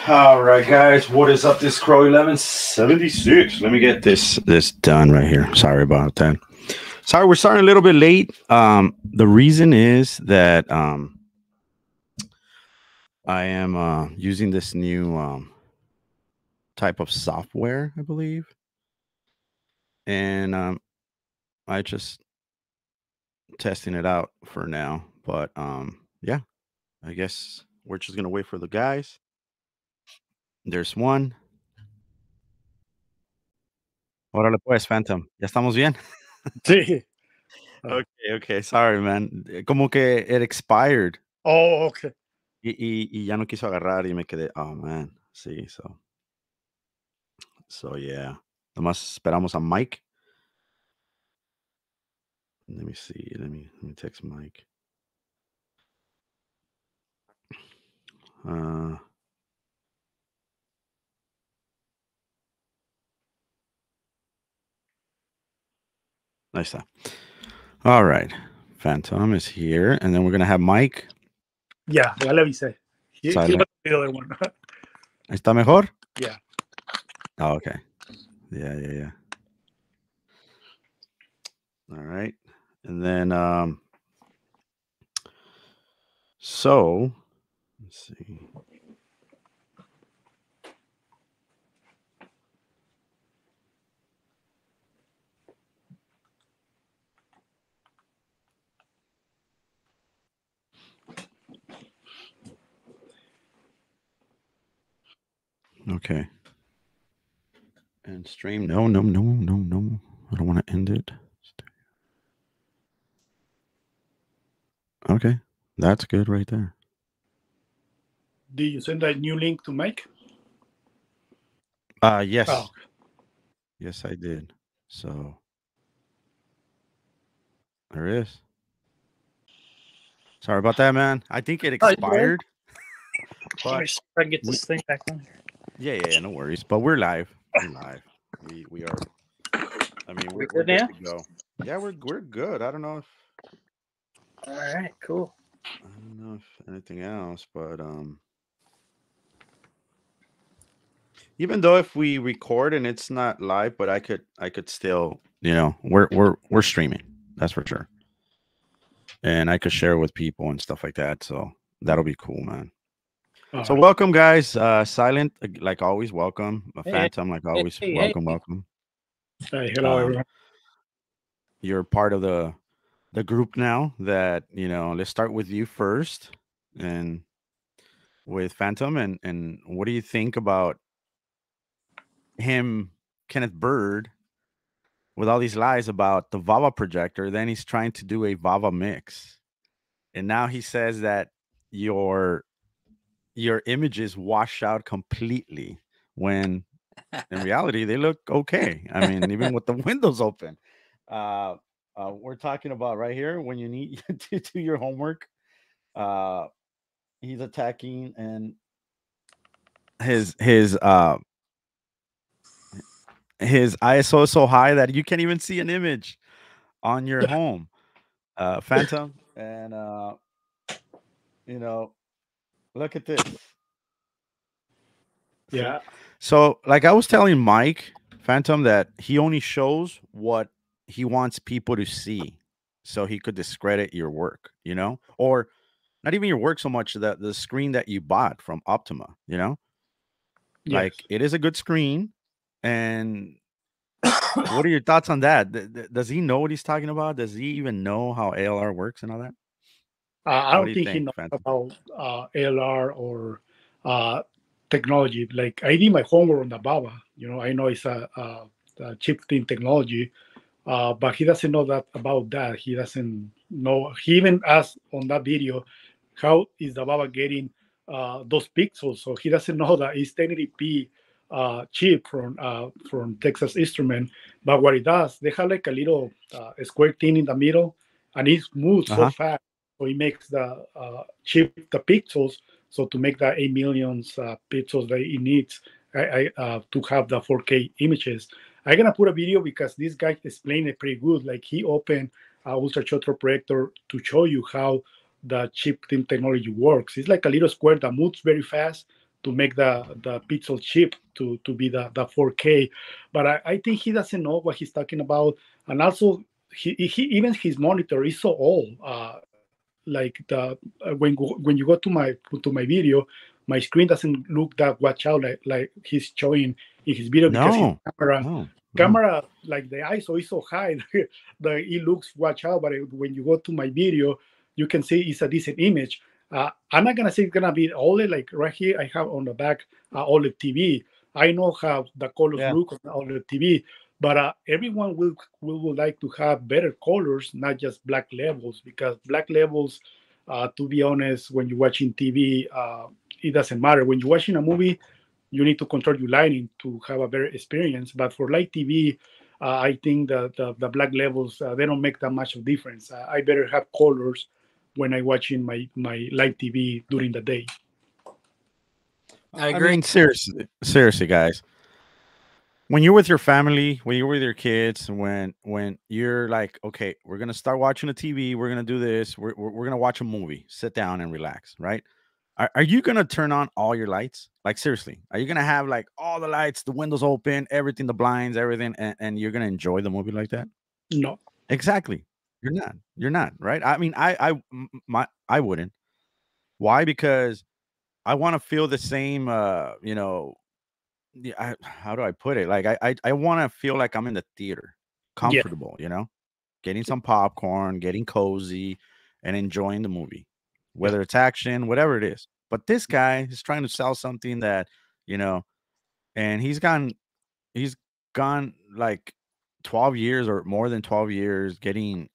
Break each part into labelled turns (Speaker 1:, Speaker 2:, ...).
Speaker 1: All right, guys, what is up? This Crow 1176. Let me get this done right here. Sorry about that. Sorry, we're starting a little bit late. The reason is that I am using this new type of software, I believe, and I just testing it out for now. But yeah, I guess we're just gonna wait for the guys. There's one. Órale pues, Phantom. Ya estamos bien.
Speaker 2: Sí.
Speaker 1: Okay, okay. Sorry, man. Como que it expired
Speaker 2: Oh, okay.
Speaker 1: y ya no quiso agarrar y me quedé. Oh man. Sí, so yeah. Nomás esperamos a Mike. Let me see. Let me text Mike. Uh, Ahí está. All right. Phantom is here, and then we're gonna have Mike.
Speaker 2: Yeah, ya le avisé. He
Speaker 1: Silent.
Speaker 2: was the other one.
Speaker 1: ¿Está mejor?
Speaker 2: Yeah.
Speaker 1: Oh, okay. Yeah. All right. And then so let's see. Okay. And stream. No. I don't want to end it. Okay. That's good right there.
Speaker 2: Did you send a new link to Mike?
Speaker 1: Yes.
Speaker 2: Oh, okay.
Speaker 1: Yes, I did. So there is. Sorry about that, man. I think it
Speaker 2: Oh, you're right.
Speaker 1: expired.
Speaker 2: Let me
Speaker 1: But
Speaker 2: see if I can get
Speaker 1: we,
Speaker 2: this thing back on here.
Speaker 1: yeah, no worries. But we're live. We're live. We are. I mean,
Speaker 2: We
Speaker 1: we're
Speaker 2: good
Speaker 1: good
Speaker 2: now?
Speaker 1: to go. Yeah, we're good. I don't know if
Speaker 2: All right, cool.
Speaker 1: anything else, but even though if we record and it's not live, but I could still, we're streaming. That's for sure. And I could share with people and stuff like that. So that'll be cool, man.
Speaker 2: All
Speaker 1: So
Speaker 2: right.
Speaker 1: welcome, guys. Silent, like always, welcome.
Speaker 2: Hey,
Speaker 1: Phantom, like always,
Speaker 2: hey.
Speaker 1: welcome.
Speaker 2: Hello, everyone.
Speaker 1: You're part of the group now. That let's start with you first, and with Phantom, and what do you think about him, Kenneth Bird, with all these lies about the Vava projector? Then he's trying to do a Vava mix, and now he says that your your images wash out completely when in reality they look okay. I mean, even with the windows open. uh we're talking about right here when you need to do your homework. uh he's attacking, and his ISO is so high that you can't even see an image on your home, Phantom. And you know look at this. See?
Speaker 2: Yeah.
Speaker 1: So, like I was telling Mike, Phantom, that he only shows what he wants people to see, so he could discredit your work, or not even your work so much, that the screen that you bought from Optima,
Speaker 2: Yes.
Speaker 1: like it is a good screen. And what are your thoughts on that? Does he know what he's talking about? Does he even know how ALR works and all that?
Speaker 2: I
Speaker 1: What do
Speaker 2: don't
Speaker 1: you
Speaker 2: think he
Speaker 1: think,
Speaker 2: knows
Speaker 1: Phantom?
Speaker 2: about ALR or uh, technology. Like I did my homework on the Baba. I know it's a chip thin technology, but he doesn't know that about that. He doesn't know. He even asked on that video, how is the Baba getting those pixels? So he doesn't know that it's 1080p chip from Texas Instrument. But what it does, they have like a little square thing in the middle, and it moves so
Speaker 1: Uh-huh.
Speaker 2: fast. So it makes the chip the pixels. So to make the 8 millions pixels that it needs to have the 4K images. I'm gonna put a video because this guy explained it pretty good. Like he opened Ultra Shotro projector to show you how the chip team technology works. It's like a little square that moves very fast make the pixel chip to be the 4K. But I think he doesn't know what he's talking about, and also he even his monitor is so old. Like the when you go to my video, my screen doesn't look that watch out like he's showing in his video because his
Speaker 1: No,
Speaker 2: camera
Speaker 1: no, no.
Speaker 2: camera like the ISO is so high that it looks watch out. But when you go to my video, you can see it's a decent image. I'm not gonna say it's gonna be OLED like right here. I have on the back OLED TV. I know how the colors
Speaker 1: Yeah.
Speaker 2: look on the OLED TV, but everyone will like to have better colors, not just black levels, because black levels, to be honest, when you're watching TV, it doesn't matter. When you're watching a movie, you need to control your lighting to have a better experience. But for light TV, I think the black levels they don't make that much of difference. I better have colors when I watching my light TV during the day.
Speaker 3: I
Speaker 1: I
Speaker 3: agree.
Speaker 1: mean, seriously, guys. When you're with your family, when you're with your kids, when you're like, okay, we're gonna start watching the TV, we're gonna do this, we're gonna watch a movie, sit down and relax, right? Are you gonna turn on all your lights? Like seriously, are you gonna have like all the lights, the windows open, everything, the blinds, everything, and you're gonna enjoy the movie like that?
Speaker 2: No.
Speaker 1: Exactly. You're not. You're not, right? I mean, I wouldn't. Why? Because I want to feel the same. How do I put it? Like I want to feel like I'm in the theater,
Speaker 2: Yeah.
Speaker 1: comfortable. Getting some popcorn, getting cozy, and enjoying the movie,
Speaker 2: Yeah.
Speaker 1: whether it's action, whatever it is. But this guy is trying to sell something that you know, and he's gone like 12 years or more than 12 years getting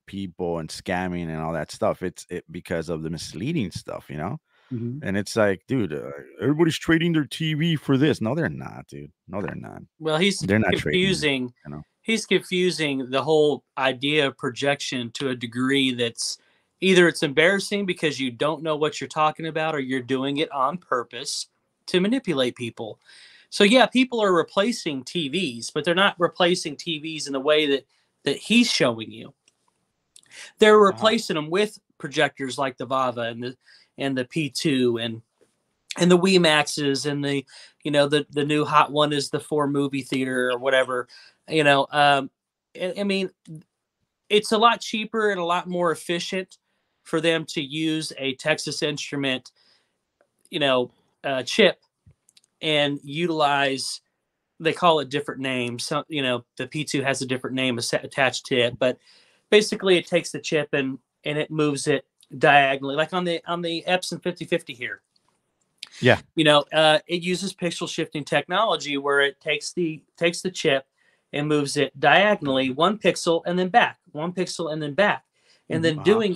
Speaker 1: people and scamming and all that stuff. It's because of the misleading stuff.
Speaker 2: Mhm.
Speaker 1: And it's like, dude, everybody's trading their TV for this. No, they're not, dude. No, they're not.
Speaker 3: Well, he's
Speaker 1: They're not trading it.
Speaker 3: confusing.
Speaker 1: You know.
Speaker 3: He's confusing the whole idea of projection to a degree that's either it's embarrassing because you don't know what you're talking about, or you're doing it on purpose to manipulate people. So yeah, people are replacing TVs, but they're not replacing TVs in the way that he's showing you. They're
Speaker 1: Uh-huh.
Speaker 3: replacing them with projectors like the Vava and the P2 and the Wii Maxes and the new hot one is the 4 movie theater or whatever. I mean, it's a lot cheaper and a lot more efficient for them to use a Texas Instrument, chip and utilize. They call it different names. So, the P2 has a different name attached to it, but basically it takes the chip and it moves it diagonally, like on the Epson 5050 here.
Speaker 1: Yeah.
Speaker 3: It uses pixel shifting technology where it takes the chip and moves it diagonally 1 pixel and then back, 1 pixel and then back. And then
Speaker 1: Uh-huh.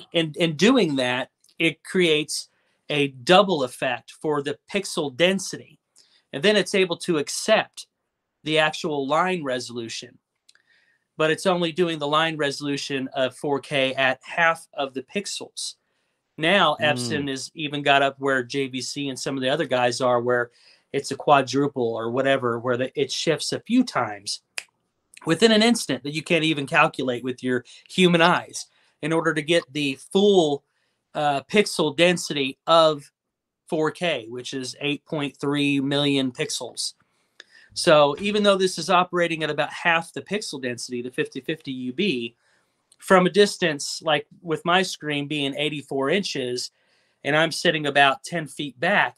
Speaker 3: doing that, it creates a double effect for the pixel density. And then it's able to accept the actual line resolution. But it's only doing the line resolution of 4K at half of the pixels. Now
Speaker 1: Mm.
Speaker 3: Epson has even got up where JVC and some of the other guys are, where it's a quadruple or whatever, where it shifts a few times within an instant that you can't even calculate with your human eyes in order to get the full pixel density of 4K, which is 8.3 million pixels. So even though this is operating at about half the pixel density, the 5050 UB, from a distance, like with my screen being 84 inches, and I'm sitting about 10 feet back,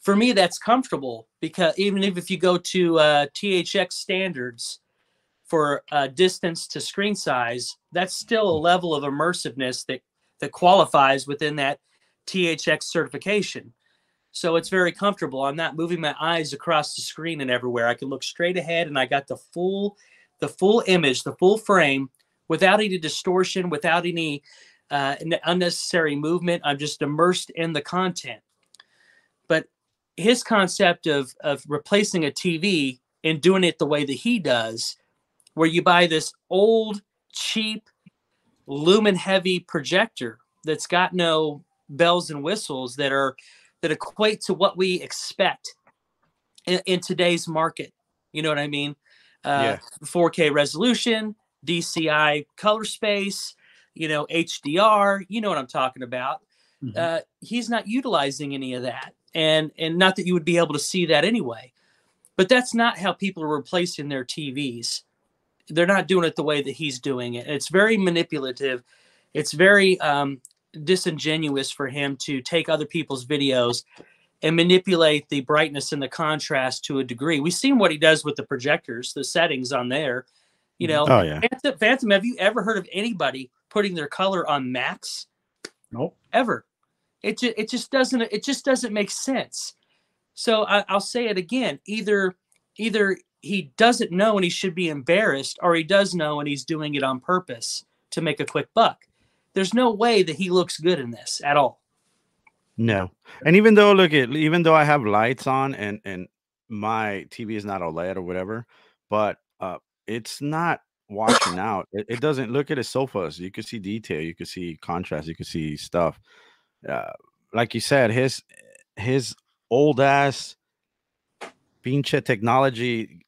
Speaker 3: for me, that's comfortable, because even if you go to THX standards for distance to screen size, that's still a level of immersiveness that qualifies within that THX certification. So it's very comfortable. I'm not moving my eyes across the screen and everywhere. I can look straight ahead, and I got the full image, the full frame, without any distortion, without any unnecessary movement. I'm just immersed in the content. But his concept of replacing a TV and doing it the way that he does, where you buy this old, cheap, lumen heavy projector that's got no bells and whistles that equate to what we expect in today's market. You know what I mean?
Speaker 1: Yeah.
Speaker 3: 4K resolution, DCI color space, HDR. You know what I'm talking about.
Speaker 2: Mhm.
Speaker 3: He's not utilizing any of that. and not that you would be able to see that anyway. But that's not how people are replacing their TVs. They're not doing it the way that he's doing it. It's very manipulative. It's very disingenuous for him to take other people's videos and manipulate the brightness and the contrast to a degree. We've seen what he does with the projectors, the settings on there. You know,
Speaker 1: Oh yeah.
Speaker 3: Phantom, have you ever heard of anybody putting their color on max?
Speaker 2: No.
Speaker 3: Ever. It just doesn't make sense. So I'll say it again. Either he doesn't know and he should be embarrassed, or he does know and he's doing it on purpose to make a quick buck. There's no way that he looks good in this at all.
Speaker 1: No. And even though I have lights on and my TV is not OLED or whatever, but it's not washing out. It doesn't. Look at his sofas. You can see detail, you can see contrast, you can see stuff. Uh, like you said, his old ass pinche technology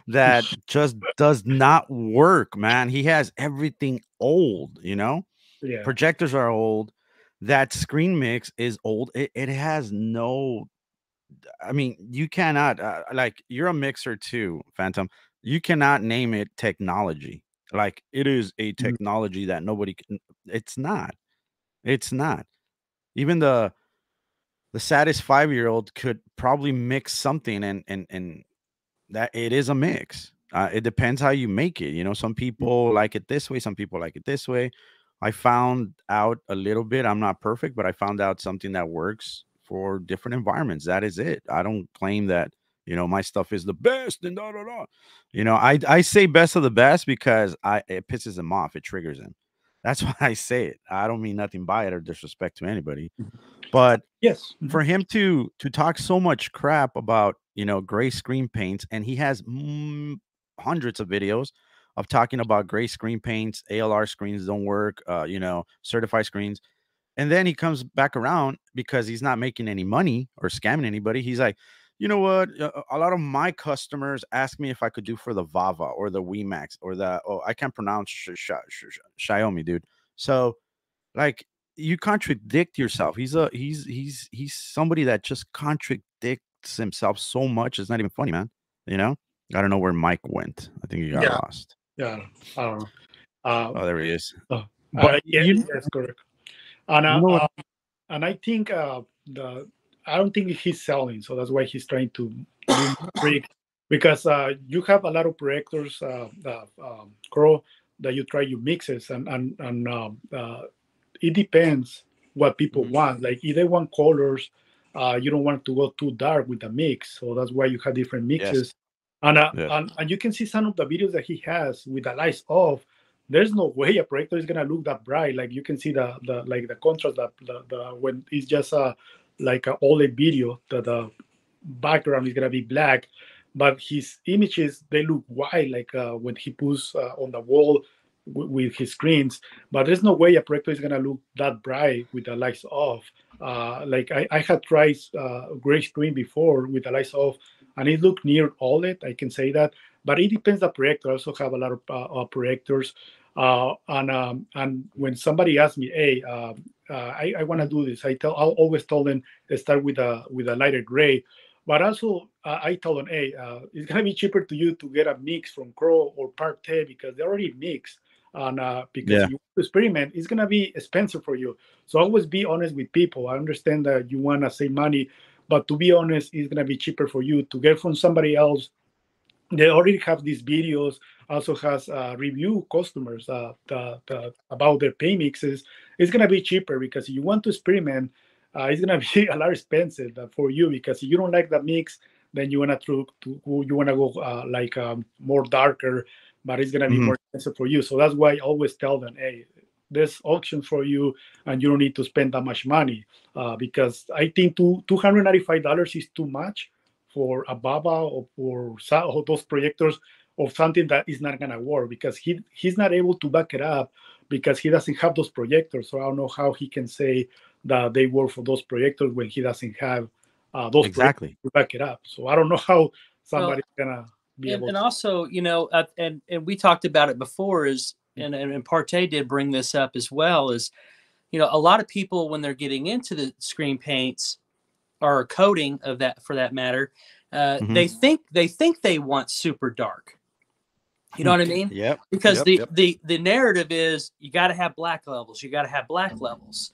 Speaker 1: that just does not work, man. He has everything old,
Speaker 2: Yeah.
Speaker 1: projectors are old. That screen mix is old. It has no, I mean, you cannot, like, you're a mixer too, Phantom. You cannot name it technology. Like, it is a technology that nobody can, it's not. Even the saddest 5-year-old could probably mix something, and that it is a mix. It depends how you make it. Some people like it this way, some people like it this way. I found out a little bit. I'm not perfect, but I found out something that works for different environments. That is it. I don't claim that my stuff is the best and da da da. I say best of the best because it pisses him off. It triggers him. That's why I say it. I don't mean nothing by it or disrespect to anybody, but
Speaker 2: Yes.
Speaker 1: for him to talk so much crap about gray screen paints, and he has hundreds of videos of talking about gray screen paints, ALR screens don't work, certified screens, and then he comes back around because he's not making any money or scamming anybody. He's like, you know what, a lot of my customers ask me if I could do for the Vava or the WeMax or I can't pronounce Xiaomi, dude. So, like, you contradict yourself. He's somebody that just contradicts himself so much. It's not even funny, man. I don't know where Mike went. I think he got lost.
Speaker 2: Yeah. I don't know.
Speaker 1: Oh, there he is.
Speaker 2: But yes, correct. And and I think I don't think he's selling, so that's why he's trying to do trick, because you have a lot of projectors, Crow, that you try your mixes, and it depends what people want. Like, if they want colors, you don't want to go too dark with the mix, so that's why you have different mixes. Yes. And you can see some of the videos that he has with the lights off. There's no way a projector is gonna look that bright. Like, you can see the contrast, the when it's just like an OLED video, the background is gonna be black, but his images, they look white, like when he puts on the wall with his screens. But there's no way a projector is gonna look that bright with the lights off. Like, I had tried gray screen before with the lights off, and it looked near OLED. I can say that, but it depends. The projector. I also have a lot of projectors, and when somebody asks me, "Hey, I want to do this," I'll always tell them to start with a lighter gray. But also, I tell them, "Hey, it's gonna be cheaper to you to get a mix from Crow or Parte, because they already mix." And because you experiment, it's gonna be expensive for you. So always be honest with people. I understand that you wanna save money, but to be honest, it's gonna be cheaper for you to get from somebody else. They already have these videos. Also has review customers about their pay mixes. It's gonna be cheaper, because if you want to experiment, it's gonna be a lot expensive for you, because if you don't like the mix, then you wanna go more darker, but it's gonna be more expensive for you. So that's why I always tell them, hey, there's options for you, and you don't need to spend that much money, because I think $295 is too much for a Baba or those projectors of something that is not gonna work, because he's not able to back it up, because he doesn't have those projectors. So I don't know how he can say that they work for those projectors when he doesn't have those projectors to back it up. So I don't know how somebody's gonna be able.
Speaker 3: And also, and we talked about it before, and Parte did bring this up as well, is a lot of people, when they're getting into the screen paints, or a coating of that, for that matter,
Speaker 1: Mhm.
Speaker 3: they think they want super dark. You know what I mean?
Speaker 1: Yep.
Speaker 3: Because
Speaker 1: Yep.
Speaker 3: the narrative is you got to have black levels. You got to have black levels.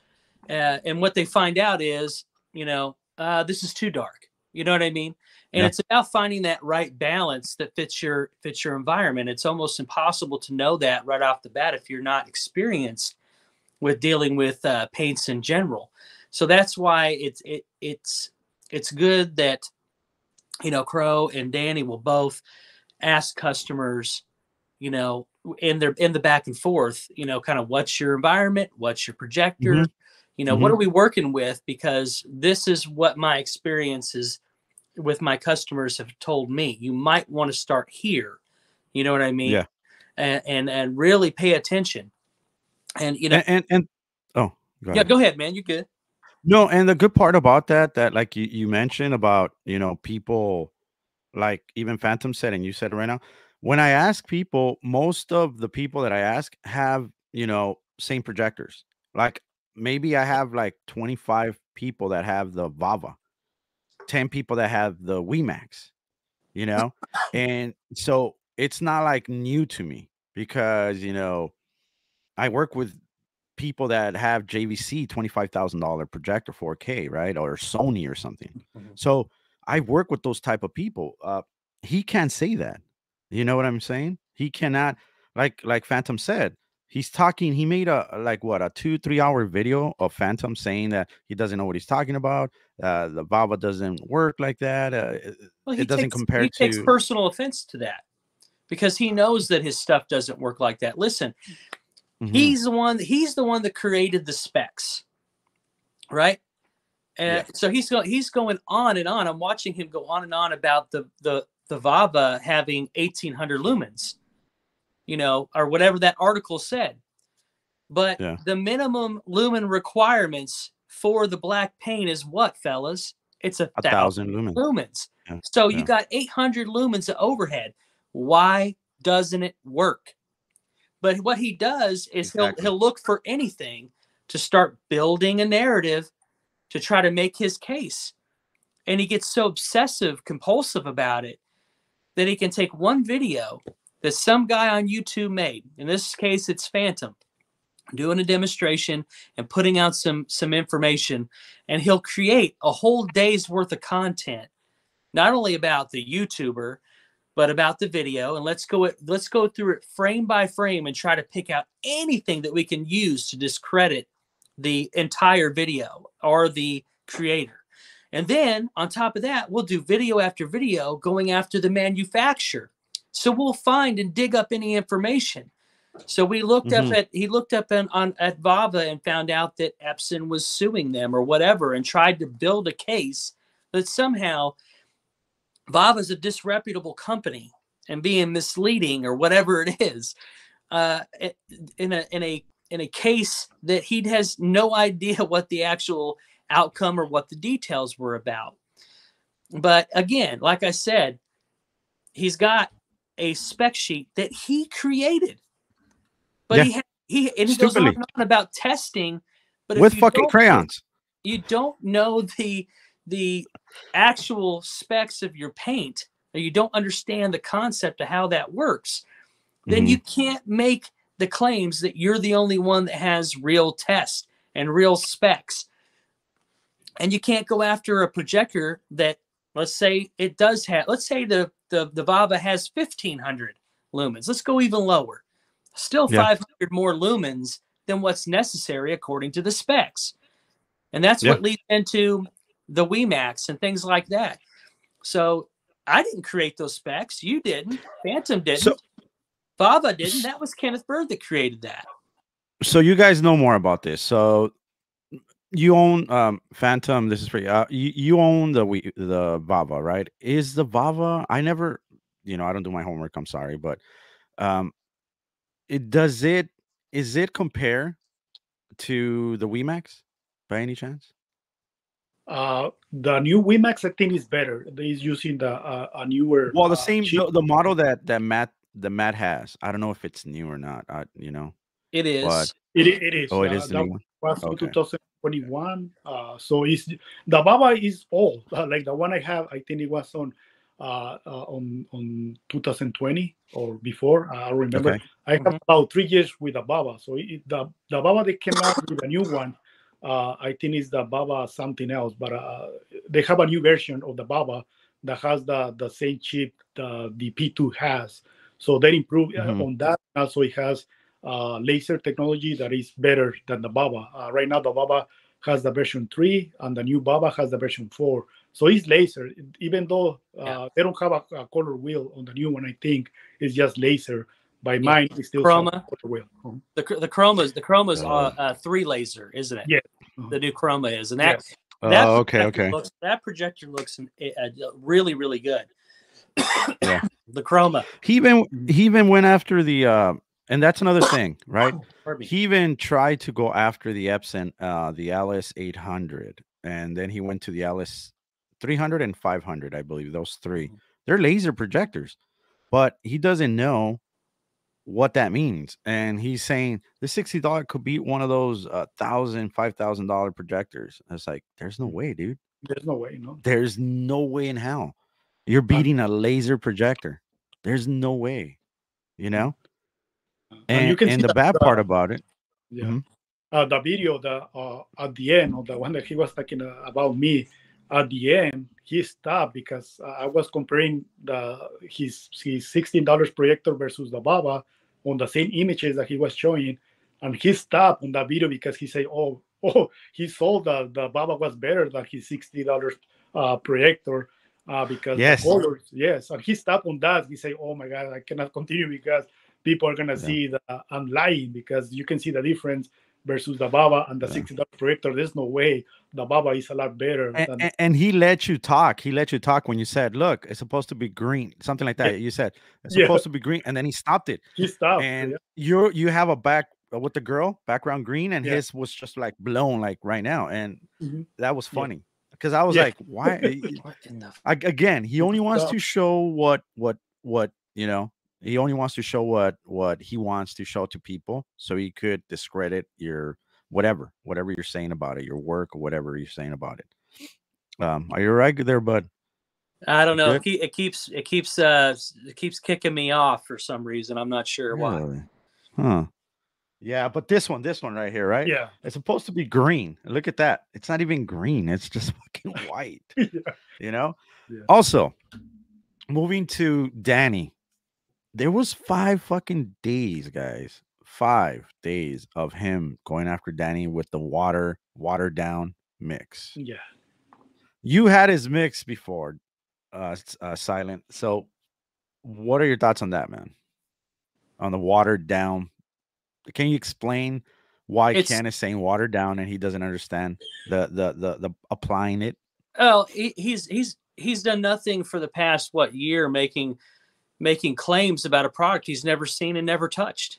Speaker 3: And what they find out is, this is too dark. You know what I mean? And
Speaker 1: Yeah.
Speaker 3: it's about finding that right balance that fits your environment. It's almost impossible to know that right off the bat if you're not experienced with dealing with paints in general. So that's why it's good that Crow and Danny will both ask customers, in the back and forth, kind of what's your environment, what's your projector,
Speaker 1: Mhm.
Speaker 3: what are we working with? Because this is what my experiences with my customers have told me. You might want to start here. You know what I mean?
Speaker 1: Yeah.
Speaker 3: And really pay attention. And
Speaker 1: And oh, go
Speaker 3: yeah,
Speaker 1: ahead.
Speaker 3: go ahead, man. You're good.
Speaker 1: No, and the good part about that like you mentioned about, people like even Phantom said, and you said right now, when I ask people, most of the people that I ask have, same projectors. Like maybe I have like 25 people that have the Vava, 10 people that have the WeMax, you know? And so it's not like new to me because, I work with people that have JVC $25,000 projector 4K, right? Or Sony or something. So I work with those type of people. He can't say that. You know what I'm saying? He cannot, like Phantom said. He's talking. He made a like what a 2-3 hour video of Phantom saying that he doesn't know what he's talking about. The Vava doesn't work like that.
Speaker 3: Well,
Speaker 1: It doesn't compare
Speaker 3: he takes
Speaker 1: to.
Speaker 3: personal offense to that because he knows that his stuff doesn't work like that. Listen,
Speaker 1: Mhm.
Speaker 3: he's the one that created the specs, right? And
Speaker 1: Yeah.
Speaker 3: so he's going on and on. I'm watching him go on and on about the Vava having 1800 lumens, or whatever that article said. But
Speaker 1: Yeah.
Speaker 3: the minimum lumen requirements for the black paint is what, fellas? It's
Speaker 1: 1,000
Speaker 3: 1,000
Speaker 1: lumen.
Speaker 3: lumens.
Speaker 1: Yeah.
Speaker 3: So you
Speaker 1: Yeah.
Speaker 3: got 800 lumens of overhead. Why doesn't it work? But what he does is
Speaker 1: Exactly.
Speaker 3: he'll look for anything to start building a narrative to try to make his case. And he gets so obsessive, compulsive about it that he can take one video that some guy on YouTube made. In this case, it's Phantom, doing a demonstration and putting out some information, and he'll create a whole day's worth of content, not only about the YouTuber, but about the video. And let's go through it frame by frame and try to pick out anything that we can use to discredit the entire video or the creator. And then on top of that, we'll do video after video going after the manufacturer. So we'll find and dig up any information. So he looked up at Vava and found out that Epson was suing them or whatever, and tried to build a case that somehow Vava is a disreputable company and being misleading or whatever it is, in a case that he has no idea what the actual outcome or what the details were about. But again, like I said, he's got a spec sheet that he created, but
Speaker 1: Yeah.
Speaker 3: he goes on
Speaker 1: Stupidly.
Speaker 3: and on about testing. But
Speaker 1: With
Speaker 3: if
Speaker 1: fucking crayons.
Speaker 3: you don't know the actual specs of your paint, or you don't understand the concept of how that works, then you can't make the claims that you're the only one that has real tests and real specs. And you can't go after a projector that, let's say it does have, let's say the Vava has 1500 lumens. Let's go even lower. Still
Speaker 1: Yeah.
Speaker 3: 500 more lumens than what's necessary according to the specs. And that's
Speaker 1: Yeah.
Speaker 3: what leads into the WeMax and things like that. So I didn't create those specs. You didn't. Phantom didn't.
Speaker 1: So
Speaker 3: Vava didn't. That was Kenneth Bird that created that.
Speaker 1: so you guys know more about this. So you own Phantom. This is for you. You own the Vava, right? Is the Vava? I never, I don't do my homework. I'm sorry, but um, it is it compare to the WeMax by any chance?
Speaker 2: The new WiMAX, I think, is better. He's using a newer
Speaker 1: Well, the same
Speaker 2: chip.
Speaker 1: the model that Matt has. I don't know if it's new or not.
Speaker 3: It
Speaker 1: But
Speaker 3: is.
Speaker 2: It is.
Speaker 1: oh, it is the
Speaker 2: That
Speaker 1: new one.
Speaker 2: was from
Speaker 1: Okay.
Speaker 2: 2000. 21. So it's the Baba is old. Like the one I have, I think it was on 2020 or before. I don't remember.
Speaker 1: Okay.
Speaker 2: I have about 3 years with the Baba. So the Baba they came out with a new one. I think it's the Baba something else, but they have a new version of the Baba that has the same chip the P2 has. So they improved on that. Also, it has laser technology that is better than the Baba. Right now, the Baba has the version 3, and the new Baba has the version 4. So it's laser, even though they don't have a color wheel on the new one. I think it's just laser. By mine, it still has a color wheel.
Speaker 3: The chroma's 3 laser, isn't it?
Speaker 2: Yeah.
Speaker 3: The new chroma is, and that projector looks really, really good.
Speaker 1: Yeah.
Speaker 3: The chroma.
Speaker 1: He even went after the and that's another thing, right? He even tried to go after the Epson, the Alice 800, and then he went to the Alice 300 and 500, I believe. Those 3, they're laser projectors, but he doesn't know what that means. And he's saying the $60 could be one of those $1,000, $5,000 projectors. It's like, there's no way, dude.
Speaker 2: There's no way, no.
Speaker 1: There's no way in hell you're beating a laser projector. There's no way, you know. And you can see the bad part about it.
Speaker 2: Yeah. The video at the end of the one that he was talking about me, at the end he stopped because I was comparing his $16 projector versus the Baba on the same images that he was showing, and he stopped on that video because he said, oh, he saw the Baba was better than his $60 projector because the colors. Yes, and he stopped on that. He said, oh my God, I cannot continue because people are gonna see that I'm lying, because you can see the difference versus the Baba and the $60 projector. There's no way the Baba is a lot better.
Speaker 1: And he let you talk. He let you talk when you said, look, it's supposed to be green, something like that. You said it's supposed to be green, and then he stopped it.
Speaker 2: He stopped.
Speaker 1: And you have a back with the girl background green, and his was just like blown like right now. And that was funny because I was like, why? Again, he only wants to show what you know. He only wants to show what he wants to show to people, so he could discredit your whatever you're saying about it, your work or whatever you're saying about it. Are you right there, bud?
Speaker 3: I don't know. It keeps kicking me off for some reason. I'm not sure why.
Speaker 1: Huh? Yeah, but this one right here, right?
Speaker 2: Yeah,
Speaker 1: it's supposed to be green. Look at that. It's not even green. It's just fucking white. You know. Yeah. Also, moving to Danny. There was 5 fucking days, guys. 5 days of him going after Danny with the watered down mix.
Speaker 2: Yeah.
Speaker 1: You had his mix before, Silent. So what are your thoughts on that, man? On the watered down. Can you explain why Ken is saying watered down and he doesn't understand the applying it?
Speaker 3: Oh, he's done nothing for the past year making claims about a product he's never seen and never touched.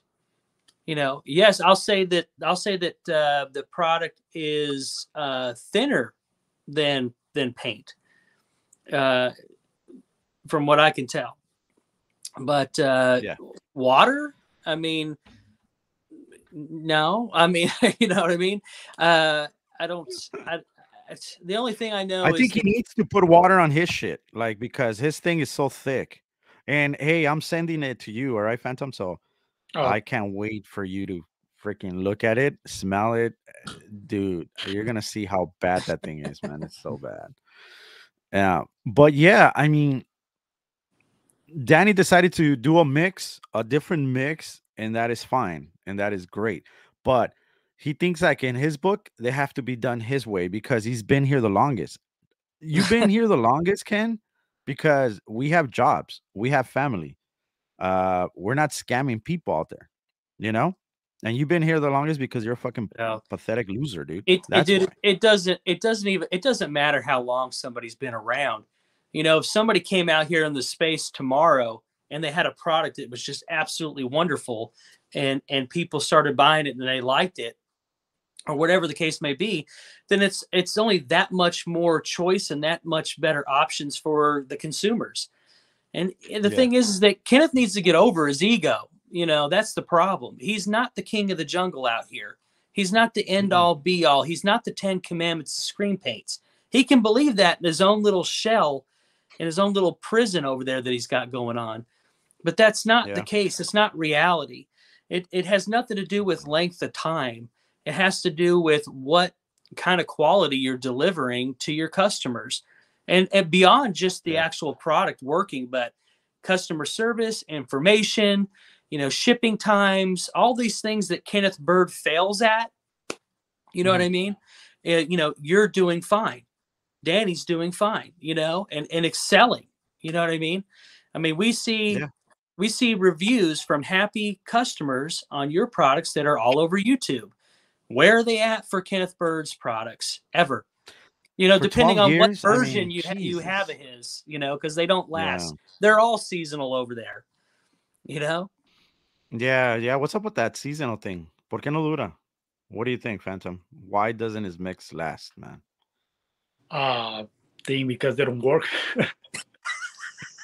Speaker 3: You know, yes, I'll say that the product is thinner than paint, from what I can tell. But water, I mean, no, I mean, you know what I mean? The only thing I know
Speaker 1: I think he needs to put water on his shit, like, because his thing is so thick. And hey, I'm sending it to you, all right, Phantom? So I can't wait for you to freaking look at it, smell it. Dude, you're going to see how bad that thing is, man. It's so bad. But yeah, I mean, Danny decided to do a different mix, and that is fine. And that is great. But he thinks like in his book, they have to be done his way because he's been here the longest. You've been here the longest, Ken? Because we have jobs, we have family. We're not scamming people out there, you know. And you've been here the longest because you're a fucking pathetic loser, dude.
Speaker 3: It doesn't matter how long somebody's been around. You know, if somebody came out here in the space tomorrow and they had a product that was just absolutely wonderful, and people started buying it and they liked it, or whatever the case may be, then it's only that much more choice and that much better options for the consumers. And the thing is that Kenneth needs to get over his ego. You know, that's the problem. He's not the king of the jungle out here. He's not the end all be all. He's not the 10 commandments of screen paints. He can believe that in his own little shell, in his own little prison over there that he's got going on. But that's not the case. It's not reality. It has nothing to do with length of time. It has to do with what kind of quality you're delivering to your customers. And beyond just the actual product working, but customer service, information, shipping times, all these things that Kenneth Bird fails at. You know what I mean? You're doing fine. Danny's doing fine, and excelling. You know what I mean? I mean, we see reviews from happy customers on your products that are all over YouTube. Where are they at for Kenneth Bird's products ever? Depending on what version you have of his, because they don't last. They're all seasonal over there,
Speaker 1: Yeah. What's up with that seasonal thing? ¿Por qué no dura? What do you think, Phantom? Why doesn't his mix last, man?
Speaker 2: Think because they don't work.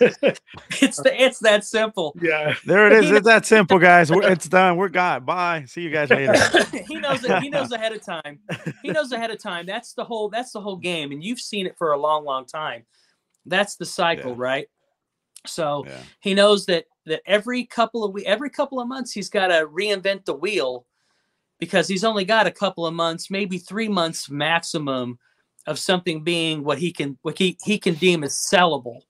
Speaker 3: It's that simple.
Speaker 2: Yeah,
Speaker 1: there it is. It's that simple, guys. It's done. We're gone. Bye. See you guys later.
Speaker 3: He knows ahead of time. He knows ahead of time. That's the whole game, and you've seen it for a long, long time. That's the cycle, right? So he knows that every couple of months he's got to reinvent the wheel, because he's only got a couple of months, maybe 3 months maximum, of something being what he can deem as sellable.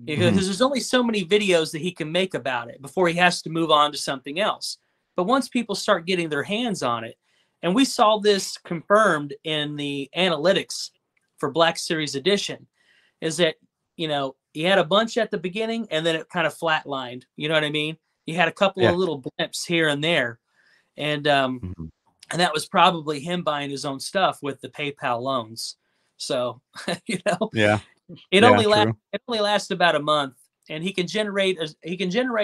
Speaker 3: Because there's only so many videos that he can make about it before he has to move on to something else. But once people start getting their hands on it, and we saw this confirmed in the analytics for Black Series Edition, is that, you had a bunch at the beginning and then it kind of flatlined. You know what I mean? You had a couple of little blimps here and there. And that was probably him buying his own stuff with the PayPal loans. So, It only lasts about a month, and he can generate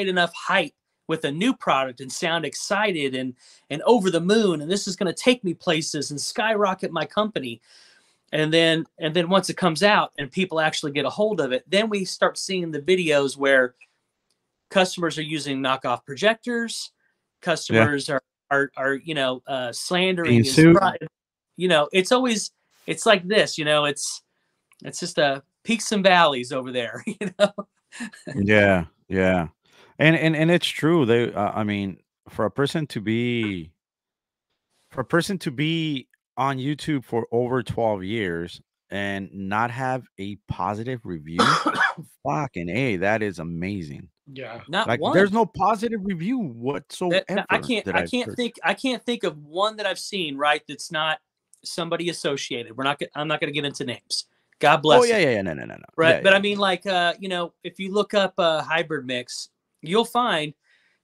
Speaker 3: enough hype with a new product and sound excited and over the moon, and this is going to take me places and skyrocket my company. And then once it comes out and people actually get a hold of it, then we start seeing the videos where customers are using knockoff projectors, customers are slandering his pride. It's like this, it's just peaks and valleys over there,
Speaker 1: Yeah. And it's true. They I mean, for a person to be on YouTube for over 12 years and not have a positive review, fucking A, that is amazing.
Speaker 2: Yeah.
Speaker 3: Not
Speaker 1: Like
Speaker 3: one.
Speaker 1: there's no positive review whatsoever.
Speaker 3: I can't think of one that I've seen, right, that's not somebody associated. I'm not going to get into names. God bless.
Speaker 1: Oh yeah, no.
Speaker 3: Right,
Speaker 1: Yeah,
Speaker 3: but I mean, like, if you look up hybrid mix, you'll find,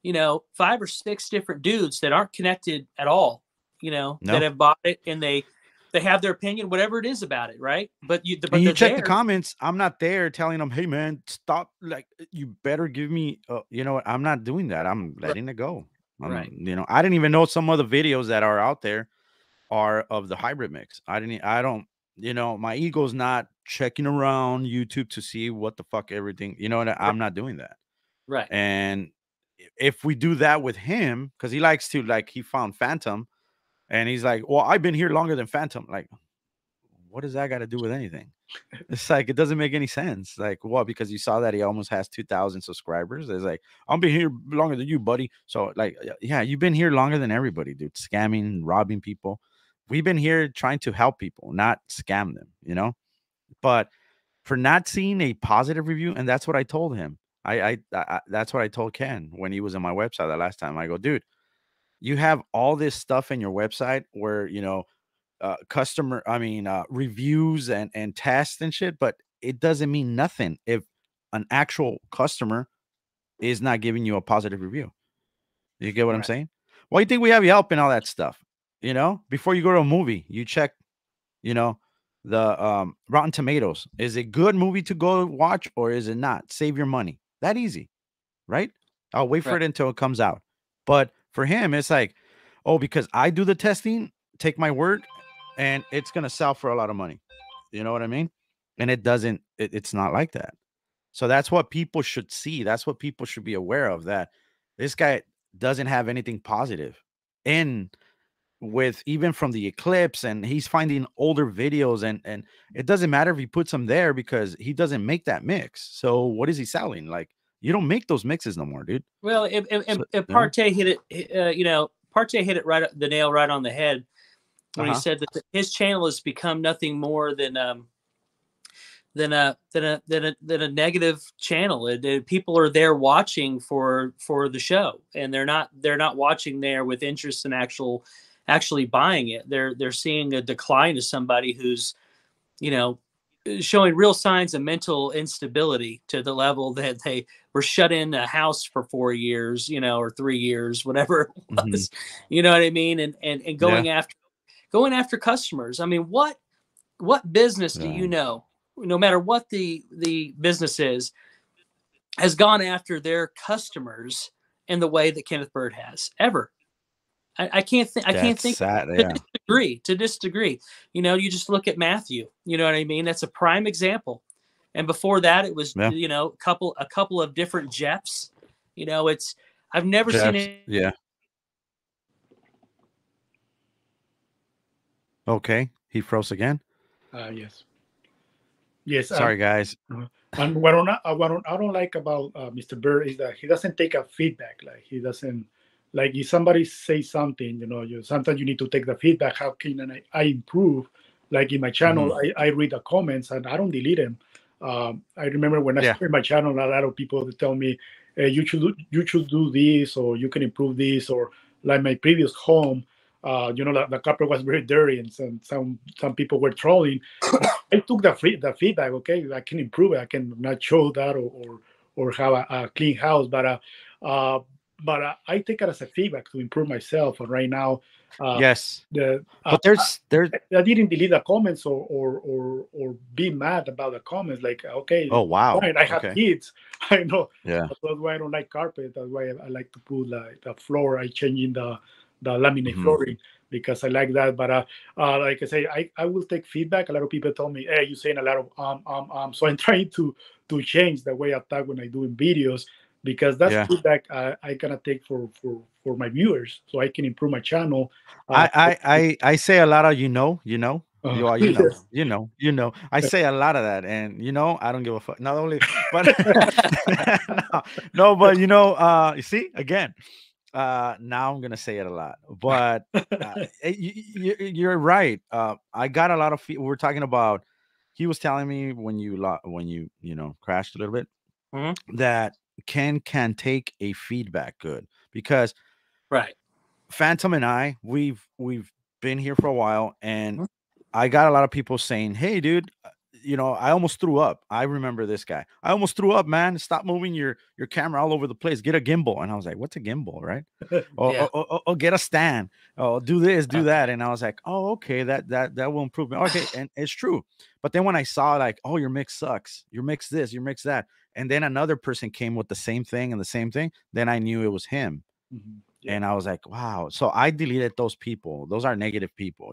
Speaker 3: 5 or 6 different dudes that aren't connected at all, that have bought it, and they have their opinion, whatever it is about it, right? But you
Speaker 1: check the comments. I'm not there telling them, hey man, stop. Like, you better give me. You know what? I'm not doing that. I'm letting it go.
Speaker 3: Right.
Speaker 1: I didn't even know some of the videos that are out there are of the hybrid mix. I don't. My ego's not checking around YouTube to see what the fuck everything, I'm not doing that.
Speaker 3: Right.
Speaker 1: And if we do that with him, because he likes to, like, he found Phantom and he's like, well, I've been here longer than Phantom. Like, what does that got to do with anything? It's like, it doesn't make any sense. Like, what? Because you saw that he almost has 2,000 subscribers. It's like, I've been here longer than you, buddy. So, like, yeah, you've been here longer than everybody, dude. Scamming, robbing people. We've been here trying to help people, not scam them, But for not seeing a positive review, and that's what I told him. I that's what I told Ken when he was on my website the last time. I go, dude, you have all this stuff in your website where, reviews and tests and shit, but it doesn't mean nothing if an actual customer is not giving you a positive review. You get what I'm saying? Why do you think we have Yelp and all that stuff? Before you go to a movie, you check, the Rotten Tomatoes. Is it a good movie to go watch or is it not? Save your money. That easy, right? I'll wait for it until it comes out. But for him, it's like, oh, because I do the testing, take my word, and it's gonna sell for a lot of money. You know what I mean? And it doesn't. It's not like that. So that's what people should see. That's what people should be aware of. That this guy doesn't have anything positive in with even from the eclipse, and he's finding older videos, and it doesn't matter if he puts them there because he doesn't make that mix. So what is he selling? Like, you don't make those mixes no more, dude.
Speaker 3: Well, if Partey hit it, Partey hit it right, the nail right on the head when he said that his channel has become nothing more than a negative channel. People are there watching for the show, and they're not watching there with interest in actually buying it. They're seeing a decline of somebody who's, showing real signs of mental instability to the level that they were shut in a house for 4 years, or 3 years, whatever it was. You know what I mean? And going after customers. I mean, what business do you know, no matter what the business is, has gone after their customers in the way that Kenneth Bird has ever? I can't think. I can't think.
Speaker 1: Sad,
Speaker 3: To this degree, you just look at Matthew. You know what I mean? That's a prime example. And before that, it was a couple of different Jeffs. I've never seen it.
Speaker 1: Yeah. Okay, he froze again.
Speaker 2: Yes.
Speaker 1: Sorry, guys.
Speaker 2: And what I don't like about Mr. Bird is that he doesn't take a feedback. Like, he doesn't, like, if somebody says something, sometimes you need to take the feedback. How can I improve? Like in my channel, I read the comments and I don't delete them. I remember when I started my channel, a lot of people would tell me, hey, you should do this, or you can improve this, or like my previous home, the carpet was very dirty, and some people were trolling. I took the feedback. Okay, I can improve it. I can not show that or have a clean house, but I take it as a feedback to improve myself. And right now,
Speaker 1: yes, but there's
Speaker 2: I didn't delete the comments or be mad about the comments. Like, okay,
Speaker 1: oh wow,
Speaker 2: fine, I have kids. I know.
Speaker 1: Yeah,
Speaker 2: that's why I don't like carpet. That's why I like to put the floor. I changing the laminate flooring because I like that. But like I say, I will take feedback. A lot of people tell me, hey, you're saying a lot of so I'm trying to change the way I talk when I do videos, because that's feedback I gonna take for my viewers, so I can improve my channel.
Speaker 1: I say a lot of I say a lot of that, and I don't give a fuck. Not only, but no, but you see again. Now I'm gonna say it a lot, but you're right. I got a lot of. We're talking about. He was telling me when you crashed a little bit that Ken can take a feedback good, because Phantom and I we've been here for a while, and I got a lot of people saying, "Hey, dude, I almost threw up." I remember this guy. I almost threw up, man. Stop moving your camera all over the place. Get a gimbal. And I was like, "What's a gimbal, right?" Or get a stand. Oh, do this, do that. And I was like, "Oh, okay, that will improve me." Okay, and it's true. But then when I saw, like, "Oh, your mix sucks. Your mix this, your mix that," and then another person came with the same thing and the same thing, then I knew it was him. And I was like, wow. So I deleted those people. Those are negative people,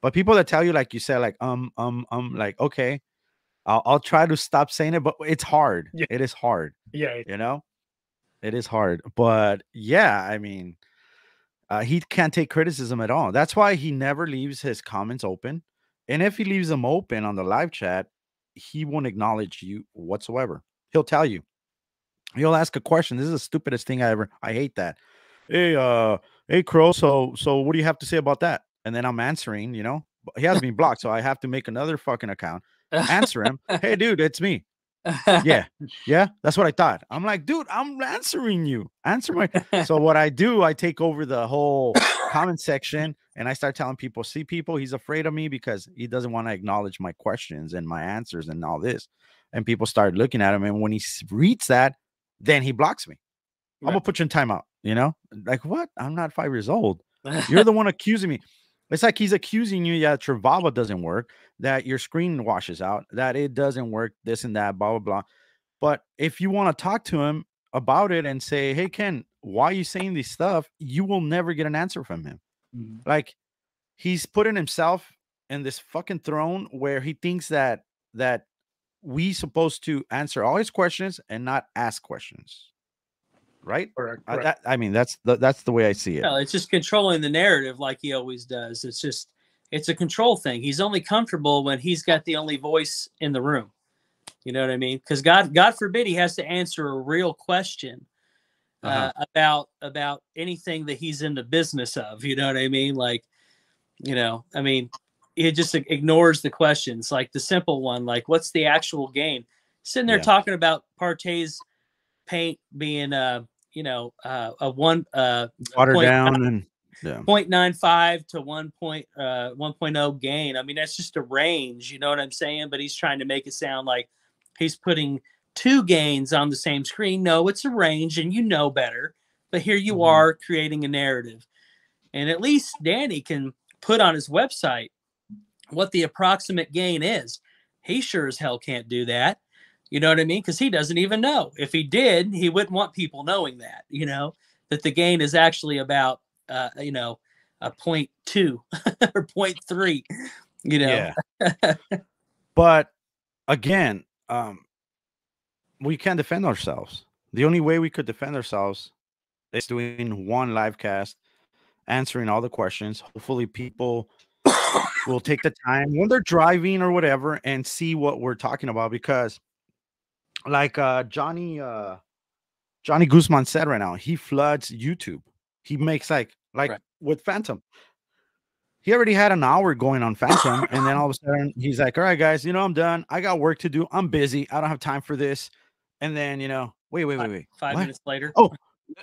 Speaker 1: But people that tell you, like you said, like, like, okay, I'll try to stop saying it, but it's hard. It is hard.
Speaker 2: Yeah.
Speaker 1: It is hard. But yeah, I mean, he can't take criticism at all. That's why he never leaves his comments open. And if he leaves them open on the live chat, he won't acknowledge you whatsoever. He'll tell you. He'll ask a question. This is the stupidest thing I hate that. Hey, Crow. So what do you have to say about that? And then I'm answering, he has me blocked. So I have to make another fucking account, answer him. Hey, dude, it's me. Yeah. That's what I thought. I'm like, dude, I'm answering you. Answer my. So what I do, I take over the whole comment section, and I start telling people, see, people, he's afraid of me because he doesn't want to acknowledge my questions and my answers and all this. And people start looking at him. And when he reads that, then he blocks me. I'm gonna put you in timeout. Like, what? I'm not 5 years old. You're the one accusing me. It's like he's accusing you that your Vava doesn't work, that your screen washes out, that it doesn't work, this and that, blah, blah, blah. But if you want to talk to him about it and say, hey, Ken, why are you saying this stuff? You will never get an answer from him. Like, he's putting himself in this fucking throne where he thinks that we supposed to answer all his questions and not ask questions. right?
Speaker 2: Correct.
Speaker 1: I mean, that's the way I see it.
Speaker 3: No, it's just controlling the narrative like he always does. It's a control thing. He's only comfortable when he's got the only voice in the room. You know what I mean? Because God forbid he has to answer a real question about anything that he's in the business of. You know what I mean? Like, I mean, he just ignores the questions, like the simple one, like what's the actual gain? Sitting there talking about Partey's paint being a one
Speaker 1: watered
Speaker 3: point
Speaker 1: down and
Speaker 3: 0.95 to 1.0 gain. I mean, that's just a range, you know what I'm saying? But he's trying to make it sound like he's putting two gains on the same screen. No, it's a range, and you know better. But here you are creating a narrative. And at least Danny can put on his website what the approximate gain is. He sure as hell can't do that. You know what I mean? Because he doesn't even know. If he did, he wouldn't want people knowing that, that the gain is actually about, a 0.2 or 0.3,
Speaker 1: Yeah. But again, we can't defend ourselves. The only way we could defend ourselves is doing one live cast, answering all the questions. Hopefully people will take the time when they're driving or whatever and see what we're talking about, because like Johnny Guzman said right now, he floods YouTube. He makes like right. With Phantom. He already had an hour going on Phantom, and then all of a sudden he's like, all right, guys, I'm done. I got work to do. I'm busy. I don't have time for this. And then, wait.
Speaker 3: 5 minutes later.
Speaker 1: Oh,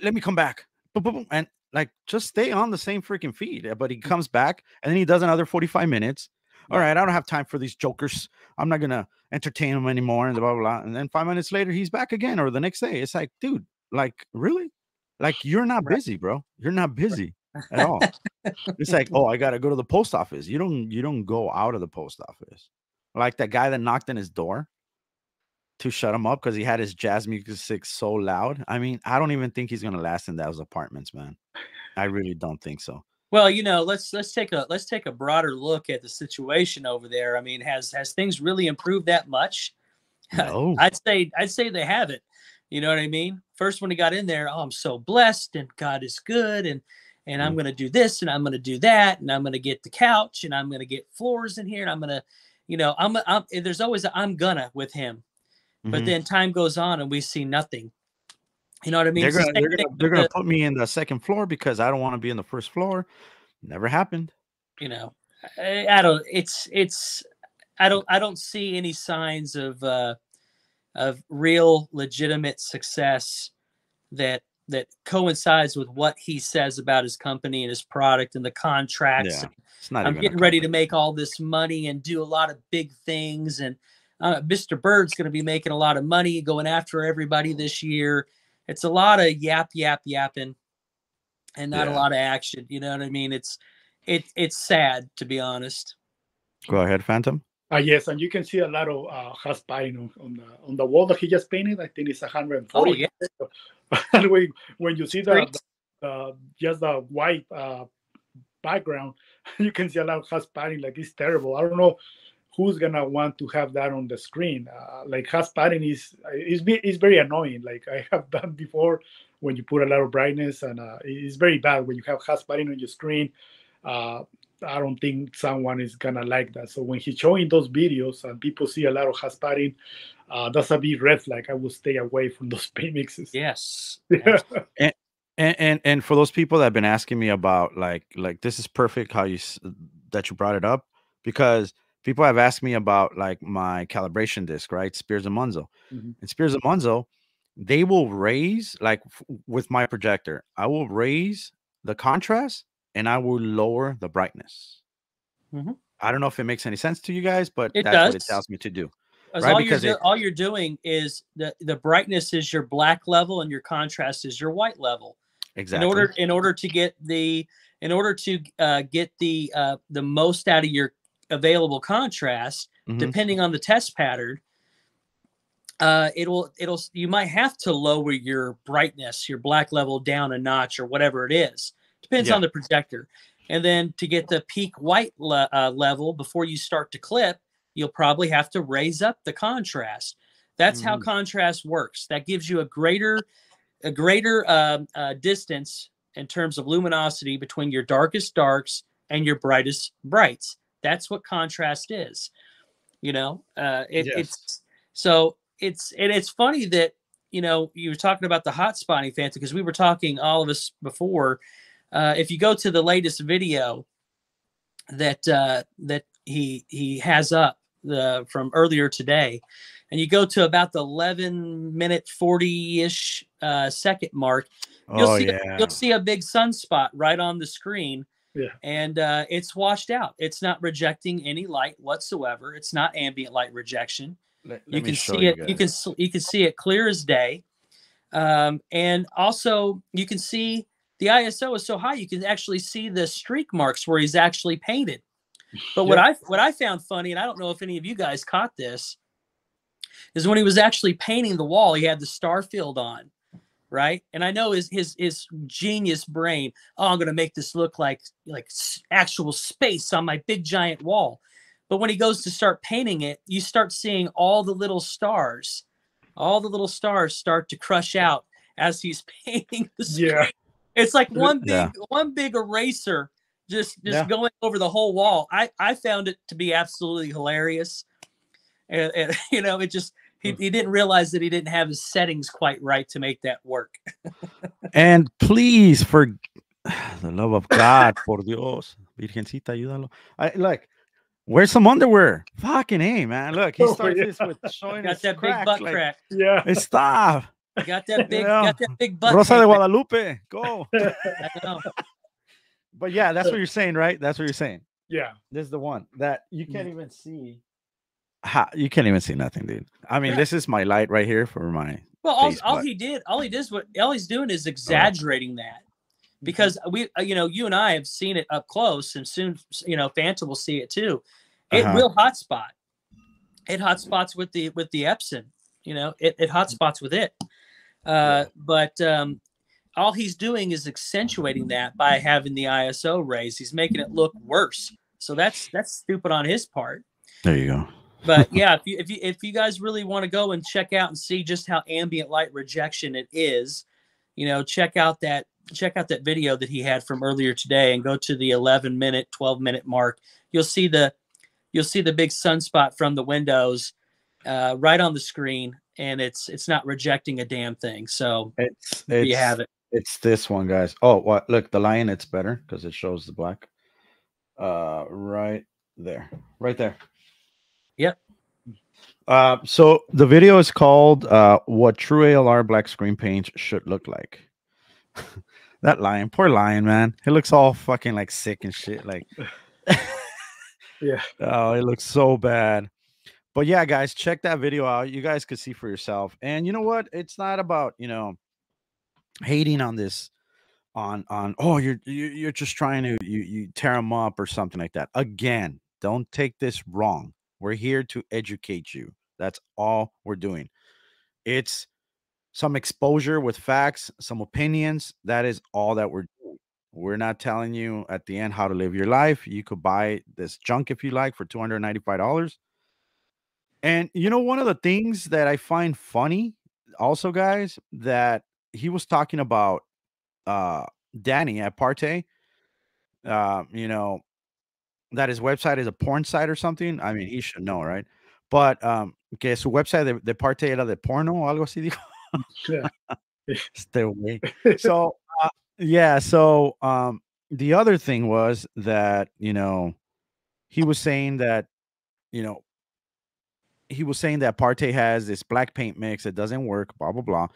Speaker 1: let me come back. Boom, boom, boom. And like, just stay on the same freaking feed. But he comes back and then he does another 45 minutes. All right, I don't have time for these jokers. I'm not going to entertain them anymore. And blah, blah, blah. And then 5 minutes later, he's back again, or the next day. It's like, dude, like, really? Like, you're not busy, bro. You're not busy at all. It's like, oh, I got to go to the post office. You don't go out of the post office. Like that guy that knocked on his door to shut him up because he had his jazz music so loud. I mean, I don't even think he's going to last in those apartments, man. I really don't think so.
Speaker 3: Well, let's take a broader look at the situation over there. I mean, has things really improved that much?
Speaker 1: No.
Speaker 3: I'd say they haven't. You know what I mean? First, when he got in there, oh, I'm so blessed and God is good, and I'm going to do this and I'm going to do that, and I'm going to get the couch and I'm going to get floors in here, and I'm going to, there's always I'm gonna with him. But then time goes on and we see nothing. You know what I mean?
Speaker 1: They're gonna put me in the second floor because I don't want to be in the first floor. Never happened.
Speaker 3: I don't see any signs of real legitimate success that coincides with what he says about his company and his product and the contracts.
Speaker 1: Yeah, it's not.
Speaker 3: I'm getting ready to make all this money and do a lot of big things, and Mr. Bird's going to be making a lot of money going after everybody this year. It's a lot of yapping and not a lot of action. You know what I mean? It's sad, to be honest.
Speaker 1: Go ahead, Phantom.
Speaker 2: Yes, and you can see a lot of house painting on the wall that he just painted. I think it's 140.
Speaker 3: Oh, yeah.
Speaker 2: And when you see just the white background, you can see a lot of house painting. Like, it's terrible. I don't know who's gonna want to have that on the screen. Like, house padding is very annoying. Like, I have done before when you put a lot of brightness, and it's very bad when you have house padding on your screen. I don't think someone is gonna like that. So when he's showing those videos and people see a lot of house padding, that's a big red flag. I will stay away from those paint mixes.
Speaker 3: Yes.
Speaker 1: And for those people that have been asking me about like this is perfect that you brought it up, because people have asked me about like my calibration disc, right? Spears and Munzo. And Spears and Munzo, they will raise, like with my projector, I will raise the contrast and I will lower the brightness. I don't know if it makes any sense to you guys, but that's what it tells me to do. Right?
Speaker 3: All you're doing is the brightness is your black level and your contrast is your white level.
Speaker 1: Exactly.
Speaker 3: In order to get the most out of your available contrast, depending on the test pattern, you might have to lower your brightness, your black level down a notch or whatever it is. Depends on the projector. And then to get the peak white level before you start to clip, you'll probably have to raise up the contrast. That's how contrast works. That gives you a greater a greater distance in terms of luminosity between your darkest darks and your brightest brights. That's what contrast is. You know, it's so it's funny that, you know, you were talking about the hot spotting, Fanta, because we were talking, all of us, before. If you go to the latest video that that he has up from earlier today, and you go to about the 11-minute 40-ish second mark,
Speaker 1: Oh
Speaker 3: you'll see a big sunspot right on the screen.
Speaker 2: Yeah.
Speaker 3: And it's washed out. It's not rejecting any light whatsoever. It's not ambient light rejection. You can see it. You can see it clear as day. And also you can see the ISO is so high you can actually see the streak marks where he's actually painted. But what I found funny, and I don't know if any of you guys caught this, is when he was actually painting the wall, he had the star field on, right? And I know his genius brain, oh, I'm going to make this look like actual space on my big giant wall. But when he goes to start painting it, you start seeing all the little stars. All the little stars start to crush out as he's painting the screen.
Speaker 2: Yeah.
Speaker 3: It's like one big eraser just going over the whole wall. I found it to be absolutely hilarious. And you know, it just he didn't realize that he didn't have his settings quite right to make that work.
Speaker 1: And please, for the love of God, por Dios, Virgencita, ayúdalo. Like, wear some underwear. Fucking A, man. Look, he starts this with showing
Speaker 3: got
Speaker 1: his
Speaker 3: that
Speaker 1: crack,
Speaker 3: big butt
Speaker 1: like,
Speaker 3: crack.
Speaker 2: Yeah.
Speaker 1: Stop.
Speaker 3: Got that big,
Speaker 1: You know,
Speaker 3: got that big butt.
Speaker 1: Rosa de Guadalupe, go.
Speaker 3: I know.
Speaker 1: But yeah, that's what you're saying, right? That's what you're saying.
Speaker 2: Yeah.
Speaker 1: This is the one that you can't even see. You can't even see nothing, dude. I mean, this is my light right here for my.
Speaker 3: Well, all he's doing is exaggerating that, because we, you know, you and I have seen it up close, and soon, you know, Fanta will see it too. It will hotspot. It hotspots with the Epson. You know, it hotspots with it. But all he's doing is accentuating that by having the ISO raised. He's making it look worse. So that's stupid on his part.
Speaker 1: There you go.
Speaker 3: But yeah, if you guys really want to go and check out and see just how ambient light rejection it is, you know, check out that video that he had from earlier today, and go to the 11-minute, 12-minute mark. You'll see the big sunspot from the windows right on the screen, and it's not rejecting a damn thing. So you have it.
Speaker 1: It's this one, guys. Oh, what? Look, the lion. It's better because it shows the black. Right there.
Speaker 3: Yep.
Speaker 1: So the video is called "What True ALR Black Screen Paint Should Look Like." That lion, poor lion, man. He looks all fucking like sick and shit. Like,
Speaker 2: yeah.
Speaker 1: Oh, it looks so bad. But yeah, guys, check that video out. You guys could see for yourself. And you know what? It's not about, you know, hating on this. On oh, you're just trying to you tear them up or something like that. Again, don't take this wrong. We're here to educate you. That's all we're doing. It's some exposure with facts, some opinions. That is all that we're doing. We're not telling you at the end how to live your life. You could buy this junk if you like for $295. And you know, one of the things that I find funny also, guys, that he was talking about Danny at Parte, you know, that his website is a porn site or something. I mean, he should know, right? But que su website de Parte era de porno o algo así dijo.
Speaker 2: Yeah.
Speaker 1: Stay away. So yeah, so the other thing was that, you know, he was saying that, you know, Parte has this black paint mix that doesn't work, blah blah blah.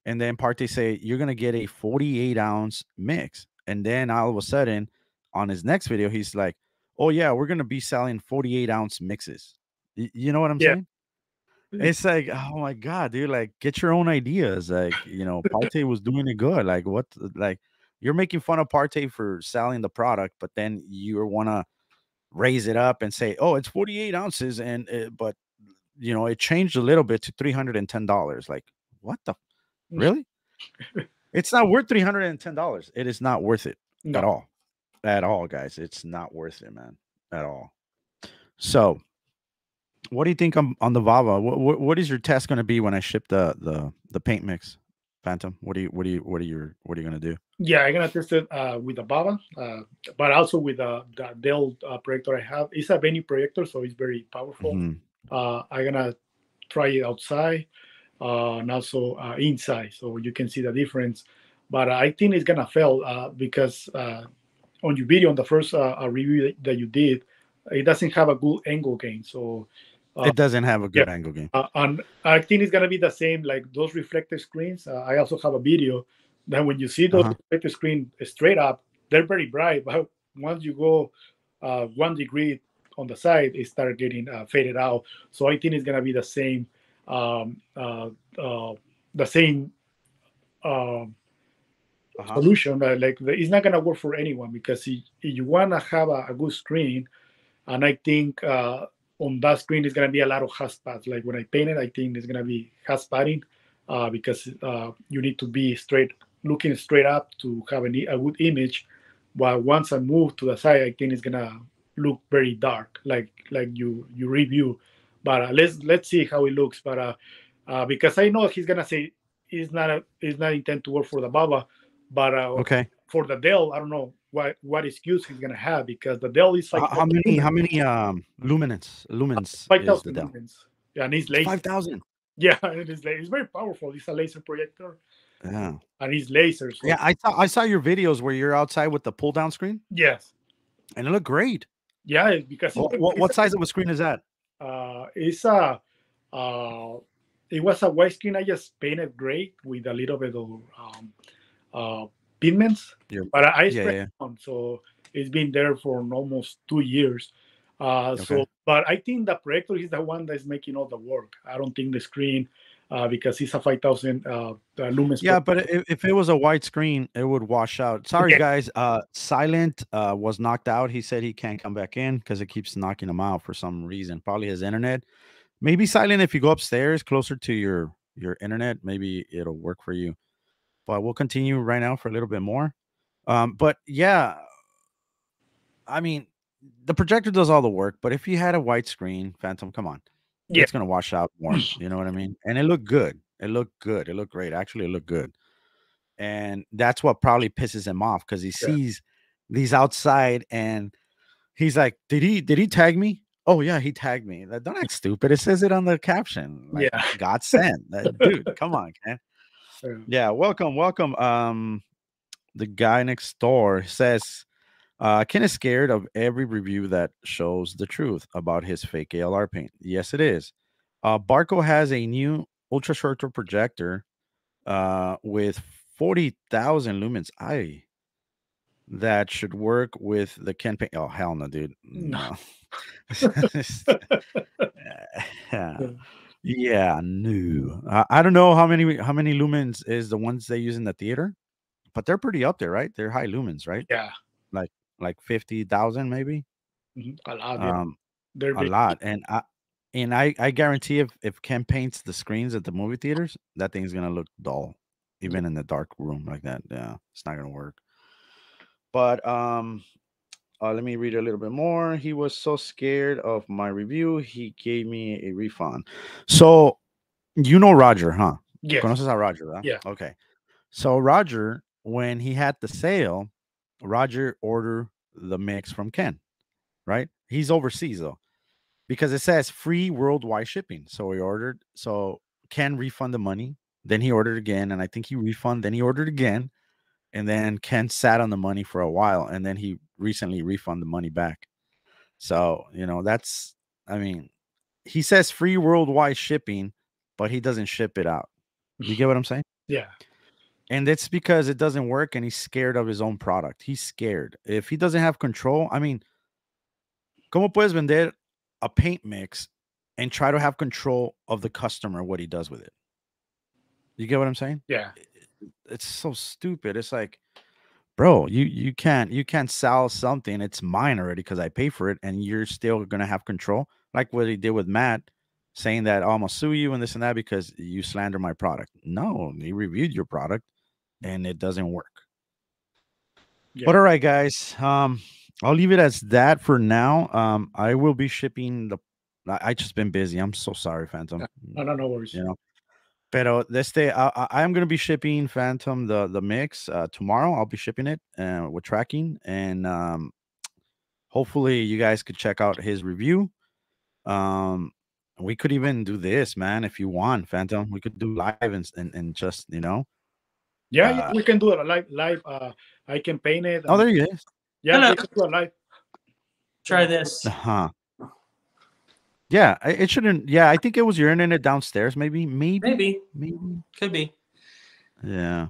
Speaker 1: And then Parte say you're gonna get a 48-ounce mix. And then all of a sudden, on his next video, he's like, "Oh yeah, we're gonna be selling 48-ounce mixes." You know what I'm saying? It's like, oh my god, dude! Like, get your own ideas. Like, you know, Parte was doing it good. Like, what? Like, you're making fun of Parte for selling the product, but then you wanna raise it up and say, "Oh, it's 48 ounces," and but you know, it changed a little bit to $310. Like, what the? Really? It's not worth $310. It is not worth it at all, guys. It's not worth it, man, at all. So, what do you think on the Vava? What is your test going to be when I ship the paint mix? Phantom? What are you gonna do?
Speaker 2: Yeah, I'm gonna test it with the Baba, but also with the Dell projector I have. It's a Venue projector, so it's very powerful.
Speaker 1: Hmm.
Speaker 2: I'm gonna try it outside and also inside, so you can see the difference. But I think it's gonna fail because on your video, on the first review that you did, it doesn't have a good angle gain. So
Speaker 1: It doesn't have a
Speaker 2: yeah,
Speaker 1: good angle game.
Speaker 2: and I think it's gonna be the same like those reflective screens. I also have a video that when you see those
Speaker 1: Uh-huh.
Speaker 2: reflective screen straight up, they're very bright, but once you go 1 degree on the side, it start getting faded out. So I think it's gonna be um, uh, uh, the same um,
Speaker 1: Uh-huh.
Speaker 2: solution. It's not gonna work for anyone because if you wanna have a good screen, and I think on that screen is going to be a lot of hashpads. Like when I paint it, I think it's going to be hashpadding because you need to be looking straight up to have a good image. But once I move to the side, I think it's going to look very dark, like you review. But let's see how it looks. But because I know he's going to say it's not intent to work for the Baba, but
Speaker 1: Okay.
Speaker 2: for the Dell, I don't know what excuse he's gonna have because the Dell is like
Speaker 1: How many lumens
Speaker 2: five
Speaker 1: is the
Speaker 2: thousand
Speaker 1: Dell?
Speaker 2: lumens. Yeah, and it's
Speaker 1: It's
Speaker 2: laser.
Speaker 1: 5,000.
Speaker 2: Yeah, it's very powerful. It's a laser projector
Speaker 1: Yeah.
Speaker 2: and it's laser. So
Speaker 1: Yeah, I saw your videos where you're outside with the pull down screen,
Speaker 2: yes,
Speaker 1: and it looked great.
Speaker 2: yeah, because
Speaker 1: What size of a screen is that?
Speaker 2: it's a uh, it was a white screen. I just painted gray with a little bit of uh, pigments,
Speaker 1: Yeah.
Speaker 2: but I
Speaker 1: Yeah,
Speaker 2: spread
Speaker 1: yeah.
Speaker 2: it on, so it's been there for almost 2 years.
Speaker 1: Okay.
Speaker 2: But I think the projector is the one that's making all the work. I don't think the screen, because it's a 5,000 lumens.
Speaker 1: Yeah, but if it was a white screen, it would wash out. Sorry,
Speaker 2: Yeah,
Speaker 1: guys. Silent was knocked out. He said he can't come back in because it keeps knocking him out for some reason. Probably his internet. Maybe Silent, if you go upstairs closer to your internet, maybe it'll work for you. But we'll continue right now for a little bit more. But yeah, I mean, the projector does all the work, but if you had a white screen, Phantom, come on,
Speaker 2: yeah,
Speaker 1: it's gonna wash out more. You know what I mean? And it looked good. It looked good. It looked great. Actually, it looked good. And that's what probably pisses him off because he
Speaker 2: yeah,
Speaker 1: sees these outside and he's like, Did he tag me? Oh yeah, he tagged me. Like, don't act stupid. It says it on the caption. Like
Speaker 2: yeah.
Speaker 1: God sent. Dude, come on, man.
Speaker 2: Yeah.
Speaker 1: Yeah, welcome, welcome. The guy next door says Ken is scared of every review that shows the truth about his fake ALR paint. Yes, it is. Barco has a new ultra short projector with 40,000 lumens. That should work with the Ken paint. Oh, hell no, dude.
Speaker 2: No.
Speaker 1: No. Yeah. Yeah, no. I don't know how many lumens is the ones they use in the theater, but they're pretty up there, right? They're high lumens, right?
Speaker 2: Yeah,
Speaker 1: Like 50,000 maybe.
Speaker 2: a lot. Yeah,
Speaker 1: Um,
Speaker 2: they're
Speaker 1: a
Speaker 2: big.
Speaker 1: lot, and I guarantee if Ken paints the screens at the movie theaters, that thing's gonna look dull, even in the dark room like that. Yeah, it's not gonna work. But let me read a little bit more. He was so scared of my review, he gave me a refund. So you know Roger, huh?
Speaker 2: Yes,
Speaker 1: Conoces a Roger, huh?
Speaker 2: yeah,
Speaker 1: Okay. So Roger, when he had the sale, Roger ordered the mix from Ken, right? He's overseas though, because it says free worldwide shipping. So he ordered, so Ken refund the money. Then he ordered again, and I think he refund. Then he ordered again, and then Ken sat on the money for a while, and then he recently refunded the money back. So that's, I mean, he says free worldwide shipping, but he doesn't ship it out. You get what I'm saying?
Speaker 2: yeah,
Speaker 1: And it's because it doesn't work, and he's scared of his own product. He's scared. If he doesn't have control, I mean, ¿cómo puedes vender a paint mix and try to have control of the customer, what he does with it? You get what I'm saying?
Speaker 2: yeah,
Speaker 1: It's so stupid. It's like, bro, you can't sell something. It's mine already because I pay for it, and you're still gonna have control. Like what he did with Matt, saying that, oh, I'm gonna sue you and this and that because you slander my product. No, he reviewed your product and it doesn't work. But
Speaker 2: yeah.
Speaker 1: all right, guys. I'll leave it as that for now. I will be shipping the. I just been busy. I'm so sorry, Phantom.
Speaker 2: No, no, no worries.
Speaker 1: You know, Pero I am gonna be shipping Phantom the mix tomorrow. I'll be shipping it with tracking, and hopefully you guys could check out his review. We could even do this, man, if you want, Phantom. We could do live and just
Speaker 2: Yeah, we can do it live. I can paint it.
Speaker 1: Oh,
Speaker 2: And,
Speaker 1: there you is.
Speaker 2: yeah,
Speaker 3: No, no.
Speaker 2: we can do it live.
Speaker 3: Try this.
Speaker 1: Uh-huh. Yeah, it shouldn't. Yeah, I think it was your internet downstairs. Maybe.
Speaker 3: Could be.
Speaker 1: Yeah,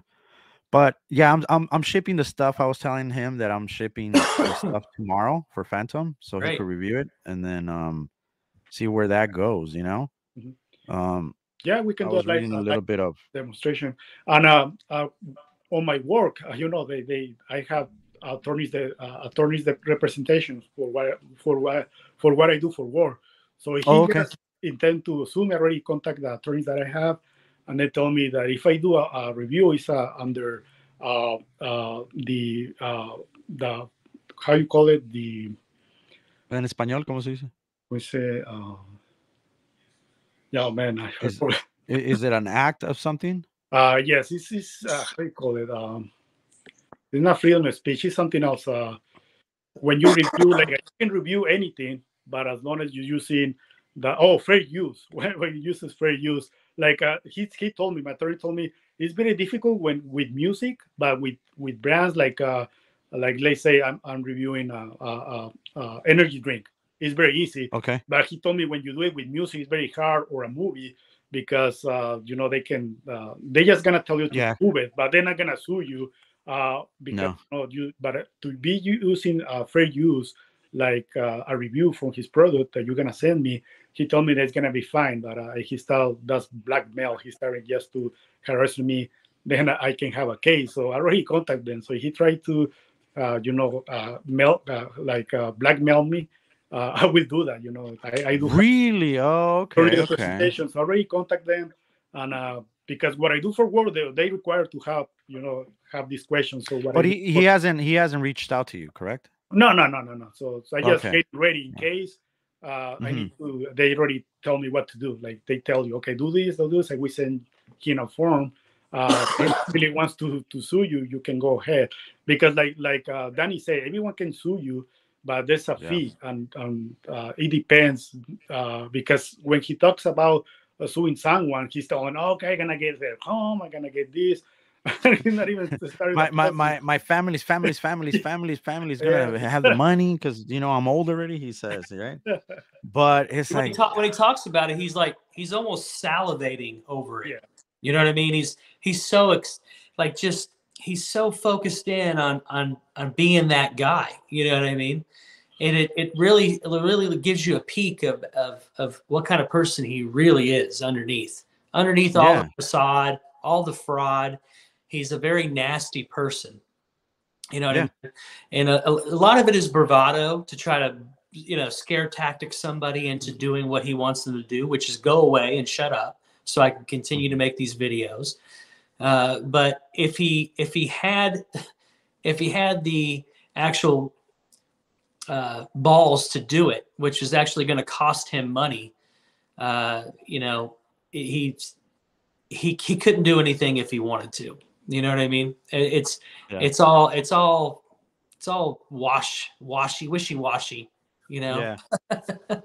Speaker 1: but yeah, I'm shipping the stuff. I was telling him that I'm shipping the stuff tomorrow for Phantom, so he
Speaker 3: Great.
Speaker 1: could review it and then see where that goes.
Speaker 2: Yeah, we can
Speaker 1: I
Speaker 2: do
Speaker 1: was
Speaker 2: it live.
Speaker 1: reading a little bit of.
Speaker 2: Demonstration. And on my work, I have attorneys that representations for what I do for work. So he just intend to assume I already contact the attorneys that I have, and they told me that if I do a review, it's under the how you call it, the
Speaker 1: En español, ¿cómo se dice?
Speaker 2: we say yeah, man, I
Speaker 1: is it an act of something?
Speaker 2: Yes, this is how you call it. It's not freedom of speech. It's something else. When you review, like you can review anything, but as long as you're using the fair use. When you use fair use, like he told me, my attorney told me, it's very difficult when with music, but with brands like let's say I'm reviewing energy drink. It's very easy.
Speaker 1: Okay.
Speaker 2: But he told me when you do it with music, it's very hard, or a movie, because they can they're just gonna tell you to prove it, but they're not gonna sue you because but to be using fair use, like a review from his product that you're gonna send me, he told me that's gonna be fine. But he still does blackmail. He started just to harass me. Then I can have a case. So I already contacted them. So he tried to blackmail me. I will do that. I do
Speaker 1: really. Okay.
Speaker 2: presentations. I already contact them, and because what I do for work, they require to have these questions. So
Speaker 1: but he hasn't reached out to you, correct?
Speaker 2: No. So I just get ready in case I need to. They already tell me what to do. Like they tell you, okay, do this, do this, and we send him a form. If he really wants to sue you, you can go ahead, because like Danny said, everyone can sue you, but there's a fee, and it depends, because when he talks about suing someone, he's telling, okay, I'm gonna get their home, I'm gonna get this. He's not even started.
Speaker 3: My
Speaker 1: family's gonna have the money because I'm old already. He says, right? But it's
Speaker 3: when he talks about it, he's almost salivating over it. Yeah. You know what I mean? He's so he's so focused in on being that guy. You know what I mean? And it really gives you a peek of what kind of person he really is underneath all the facade, all the fraud. He's a very nasty person. You know what I mean? And a lot of it is bravado to try to scare tactic somebody into doing what he wants them to do, which is go away and shut up so I can continue to make these videos. But if he had the actual balls to do it, which is actually going to cost him money, he couldn't do anything if he wanted to. You know what I mean? It's all wishy-washy.
Speaker 1: Yeah.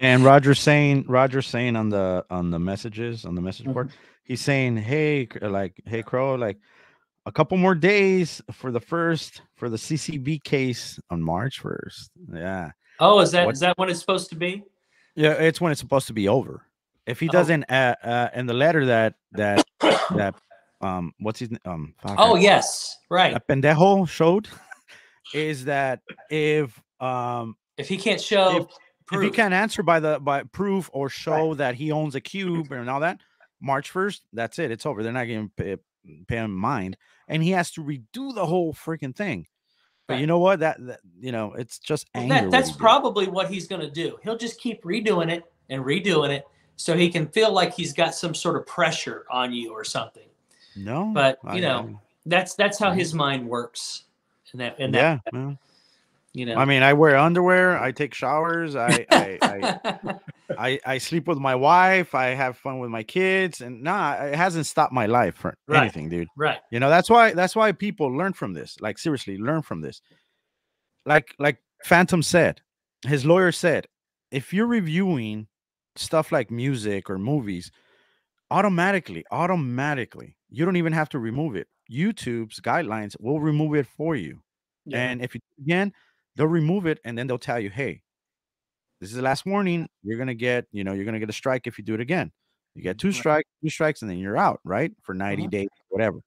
Speaker 1: And Roger's saying on the messages on the message board, he's saying, hey Crow, like a couple more days for the CCB case on March 1st. Yeah.
Speaker 3: Oh, is that when it's supposed to be?
Speaker 1: Yeah, it's when it's supposed to be over. If he doesn't in the letter that what's his
Speaker 3: yes, right.
Speaker 1: Pendejo showed is that if
Speaker 3: he can't show
Speaker 1: if he can't answer by proof or show that he owns a cube and all that, March 1st, that's it. It's over. They're not going to pay him mind, and he has to redo the whole freaking thing. But you know what? That it's just anger.
Speaker 3: That's probably what he's going to do. He'll just keep redoing it and redoing it so he can feel like he's got some sort of pressure on you or something.
Speaker 1: No,
Speaker 3: but that's how his mind works.
Speaker 1: I mean, I wear underwear. I take showers. I sleep with my wife. I have fun with my kids, and it hasn't stopped my life for anything, dude.
Speaker 3: Right.
Speaker 1: You know, that's why people learn from this. Like seriously, learn from this. Like Phantom said, his lawyer said, if you're reviewing stuff like music or movies, automatically, you don't even have to remove it. YouTube's guidelines will remove it for you.
Speaker 2: Yeah.
Speaker 1: And if you again, they'll remove it and then they'll tell you, hey, this is the last warning. You're gonna get, you're gonna get a strike if you do it again. You get two strikes, and then you're out, right? For 90 days, whatever.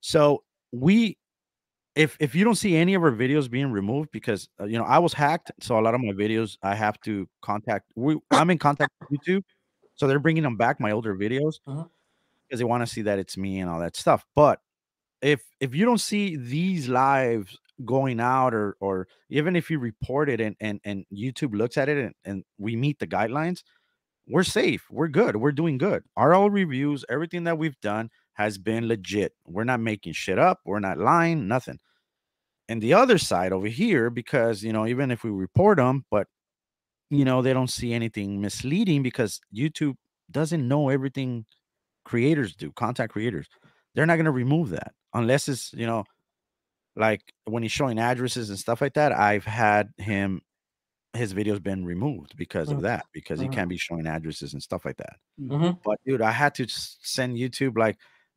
Speaker 1: So we if you don't see any of our videos being removed because I was hacked, so a lot of my videos I have to I'm in contact with YouTube, so they're bringing them back, my older videos, because they want to see that it's me and all that stuff. But if you don't see these lives going out, or even if you report it and YouTube looks at it and we meet the guidelines, we're safe, we're good, we're doing good. Our all reviews, everything that we've done has been legit. We're not making shit up, we're not lying, nothing. And the other side over here, because even if we report them, but they don't see anything misleading because YouTube doesn't know everything creators do, content creators. They're not going to remove that unless it's like when he's showing addresses and stuff like that. I've had his videos been removed because of that, because he can't be showing addresses and stuff like that. But dude, I had to send YouTube like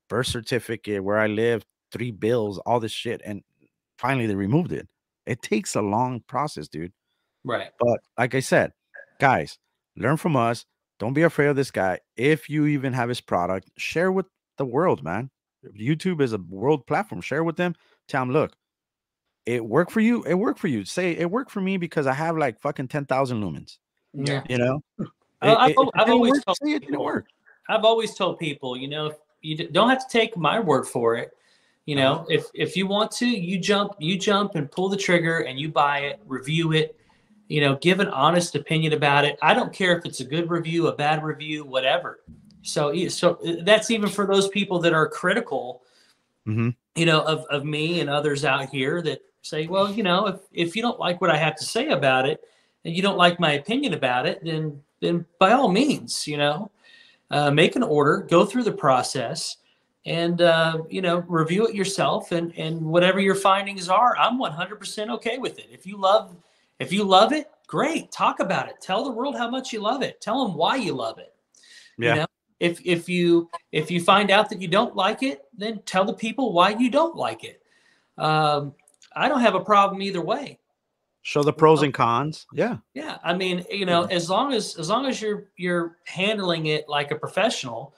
Speaker 1: birth certificate, where I live, 3 bills, all this shit, and finally they removed it. It takes a long process, dude.
Speaker 3: Right.
Speaker 1: But like I said, guys, learn from us. Don't be afraid of this guy. If you even have his product, share with the world, man. YouTube is a world platform. Share with them. Tell them, look, it worked for you. It worked for you. Say it worked for me because I have like fucking 10,000 lumens.
Speaker 2: Yeah.
Speaker 3: I've always told
Speaker 1: say it didn't work.
Speaker 3: I've always told people, you don't have to take my word for it. If you want to, you jump and pull the trigger and you buy it, review it, give an honest opinion about it. I don't care if it's a good review, a bad review, whatever. So that's even for those people that are critical, of me and others out here that say, well, if you don't like what I have to say about it and you don't like my opinion about it, then by all means, make an order, go through the process, and review it yourself, and whatever your findings are, I'm 100% okay with it. If you love it, great, talk about it, tell the world how much you love it, tell them why you love it. If you find out that you don't like it, then tell the people why you don't like it. I don't have a problem either way.
Speaker 1: Show the pros and cons. Yeah.
Speaker 3: I mean, as long as you're handling it like a professional,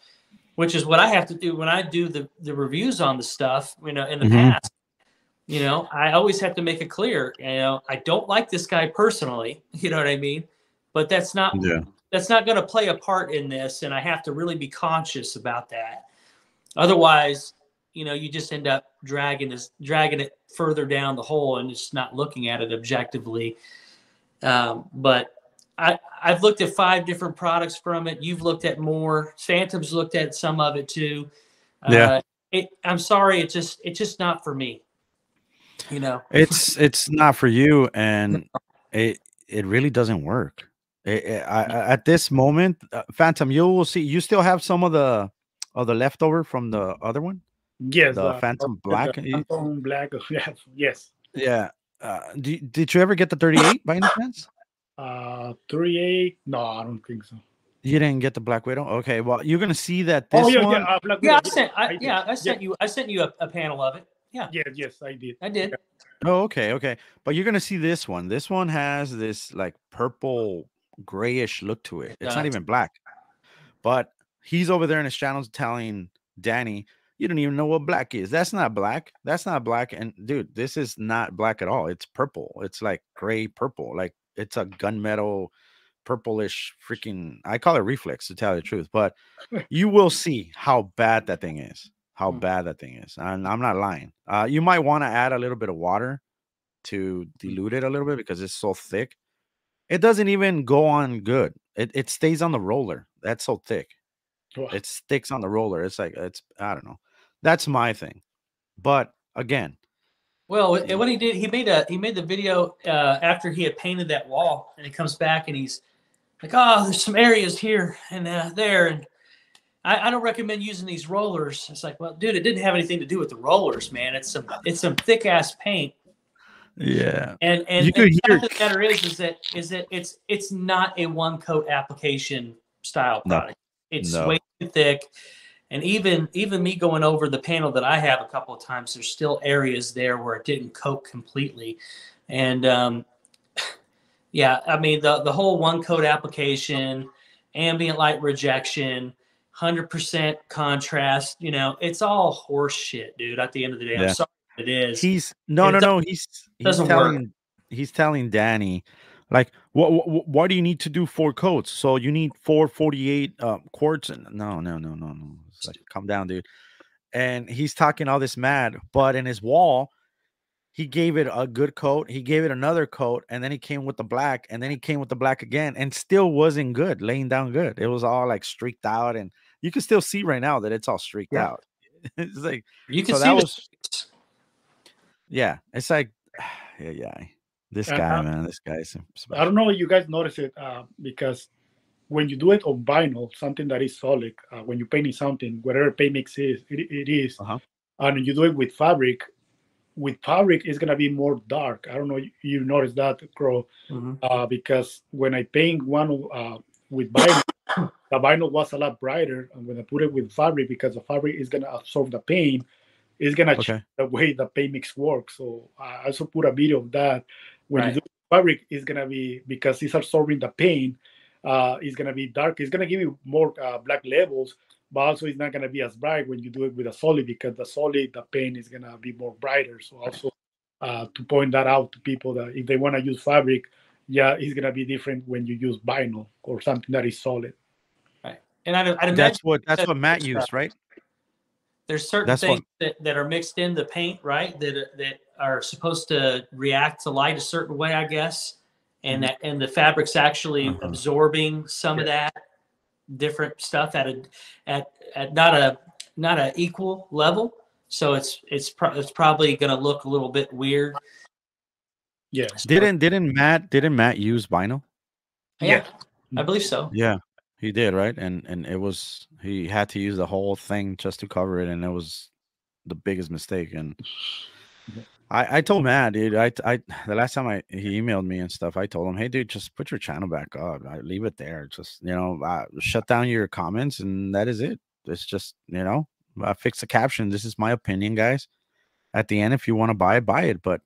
Speaker 3: which is what I have to do when I do the reviews on the stuff, in the past, I always have to make it clear, I don't like this guy personally, you know what I mean? But that's not going to play a part in this. And I have to really be conscious about that. Otherwise, you just end up dragging it further down the hole and just not looking at it objectively. But I've looked at 5 different products from it. You've looked at more. Phantom's looked at some of it too. I'm sorry, it's just not for me.
Speaker 1: It's not for you, and it really doesn't work. At this moment, Phantom, you will see. You still have some of the leftover from the other one.
Speaker 2: Yes,
Speaker 1: the Phantom Black.
Speaker 2: Phantom Black. Yes.
Speaker 1: Yeah. Did you ever get the 38 by any chance?
Speaker 2: 38? No, I don't think so.
Speaker 1: You didn't get the Black Widow. Okay, well, you're gonna see that this one.
Speaker 2: Black Widow.
Speaker 3: I sent you a panel of it. Yeah.
Speaker 2: Yes, I did.
Speaker 3: I did.
Speaker 1: Oh, okay. But you're gonna see this one. This one has this like purple grayish look to it. It's not even black. But he's over there in his channels telling Danny, you don't even know what black is. That's not black. That's not black. And dude, this is not black at all. It's purple. It's like gray purple. Like it's a gunmetal purplish freaking, I call it reflex to tell you the truth. But you will see how bad that thing is. How bad that thing is. And I'm not lying. You might want to add a little bit of water to dilute it a little bit because it's so thick. It doesn't even go on good. It stays on the roller. That's so thick. It sticks on the roller. It's like, I don't know. That's my thing. But again,
Speaker 3: Well, what he did, he made the video after he had painted that wall, and he comes back and he's like, "Oh, there's some areas here and there, and I don't recommend using these rollers." It's like, well, dude, it didn't have anything to do with the rollers, man. It's some thick ass paint.
Speaker 1: Yeah,
Speaker 3: And
Speaker 1: you could
Speaker 3: the
Speaker 1: hear.
Speaker 3: fact of the matter is that it's not a one coat application style
Speaker 1: No,
Speaker 3: product. It's
Speaker 1: no.
Speaker 3: way too thick. And even me going over the panel that I have a couple of times, there's still areas there where it didn't coat completely. And yeah, I mean the whole one coat application, ambient light rejection, 100% contrast, you know, it's all horse shit, dude. At the end of the day, I'm
Speaker 1: Yeah.
Speaker 3: sorry it is.
Speaker 1: He's no. He's
Speaker 3: doesn't work.
Speaker 1: He's telling Danny, like, why do you need to do 4 coats? So you need 448 quarts. And no. It's like, calm down, dude. And he's talking all this mad, but in his wall, he gave it a good coat. He gave it another coat, and then he came with the black, and then he came with the black again, and still wasn't good, laying down good. It was all like streaked out, and you can still see right now that it's all streaked out. It's like,
Speaker 3: you can
Speaker 1: so
Speaker 3: see
Speaker 1: that was, yeah. It's like, yeah. This guy, man, this guy's special.
Speaker 2: I don't know if you guys notice it because when you do it on vinyl, something that is solid, when you're painting something, whatever paint mix is, it is, and you do it with fabric it's gonna be more dark. I don't know if you noticed that, Crow, because when I paint one with vinyl, the vinyl was a lot brighter, and when I put it with fabric, because the fabric is gonna absorb the paint, it's gonna change the way the paint mix works. So I also put a video of that. When you do fabric, it's gonna be, because it's absorbing the paint, it's gonna be dark. It's gonna give you more black levels, but also it's not gonna be as bright when you do it with a solid, because the solid, the paint is gonna be more brighter. So also to point that out to people, that if they want to use fabric, yeah, it's gonna be different when you use vinyl or something that is solid.
Speaker 3: Right, and I'd imagine
Speaker 1: that's what Matt used, right?
Speaker 3: There's certain things that are mixed in the paint, right? That are supposed to react to light a certain way, I guess, and the fabric's actually absorbing some of that different stuff at not a equal level. So it's probably going to look a little bit weird.
Speaker 2: Yeah.
Speaker 1: Didn't Matt use vinyl?
Speaker 3: Yeah, I believe so.
Speaker 1: Yeah. He did, right? And it was, he had to use the whole thing just to cover it, and it was the biggest mistake. And I told Matt, dude, I the last time he emailed me and stuff, I told him, hey, dude, just put your channel back up. Leave it there. Just, shut down your comments, and that is it. It's just, fix the caption. This is my opinion, guys. At the end, if you want to buy it. But,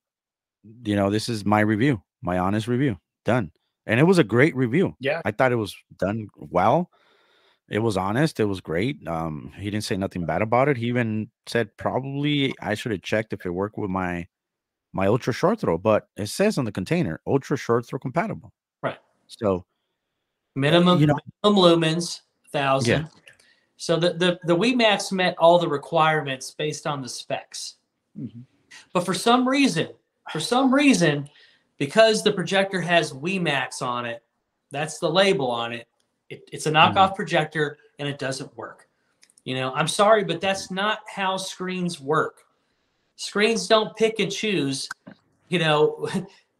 Speaker 1: this is my review, my honest review. Done. And it was a great review.
Speaker 2: Yeah.
Speaker 1: I thought it was done well. It was honest. It was great. He didn't say nothing bad about it. He even said probably I should have checked if it worked with my ultra short throw, but it says on the container, ultra short throw compatible.
Speaker 3: Right.
Speaker 1: So
Speaker 3: minimum lumens, 1,000.
Speaker 1: Yeah.
Speaker 3: So the WeMax met all the requirements based on the specs. But for some reason, because the projector has WeMax on it, that's the label on it. It's a knockoff projector, and it doesn't work. I'm sorry, but that's not how screens work. Screens don't pick and choose,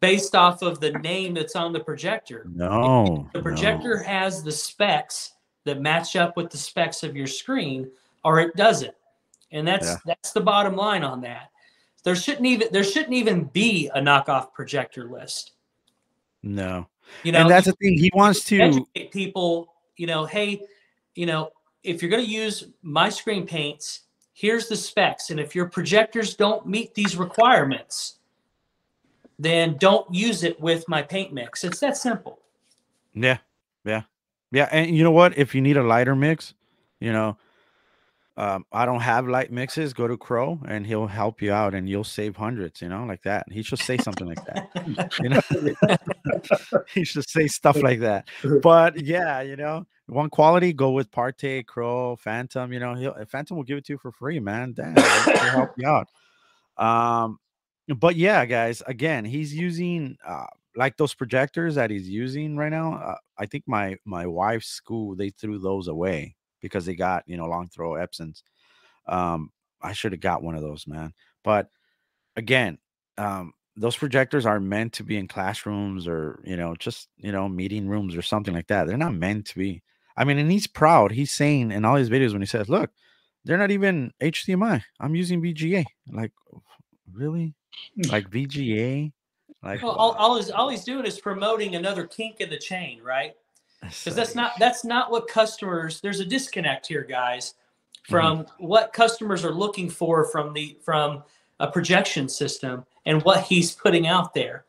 Speaker 3: based off of the name that's on the projector.
Speaker 1: No.
Speaker 3: The projector has the specs that match up with the specs of your screen, or it doesn't. And that's the bottom line on that. There shouldn't even be a knockoff projector list.
Speaker 1: No. And that's the thing. He wants to
Speaker 3: educate people, hey, if you're going to use my screen paints, here's the specs. And if your projectors don't meet these requirements, then don't use it with my paint mix. It's that simple.
Speaker 1: Yeah. And you know what? If you need a lighter mix, I don't have light mixes. Go to Crow, and he'll help you out, and you'll save hundreds. Like that. He should say something like that. He should say stuff like that. But yeah, one quality, go with Partey, Crow, Phantom. Phantom will give it to you for free, man. Damn, he'll help you out. But yeah, guys, again, he's using like those projectors that he's using right now. I think my wife's school, they threw those away because they got, long throw Epsons. I should have got one of those, man. But again, those projectors are meant to be in classrooms or, just, meeting rooms or something like that. They're not meant to be. I mean, and he's proud. He's saying in all his videos when he says, look, they're not even HDMI. I'm using VGA. Like, really? Like VGA? Like,
Speaker 3: Well,
Speaker 1: wow.
Speaker 3: all he's doing is promoting another kink in the chain, right?
Speaker 1: It's
Speaker 3: Because
Speaker 1: like,
Speaker 3: that's not what customers. There's a disconnect here, guys,
Speaker 1: mhm.
Speaker 3: from what customers are looking for from a projection system and what he's putting out there.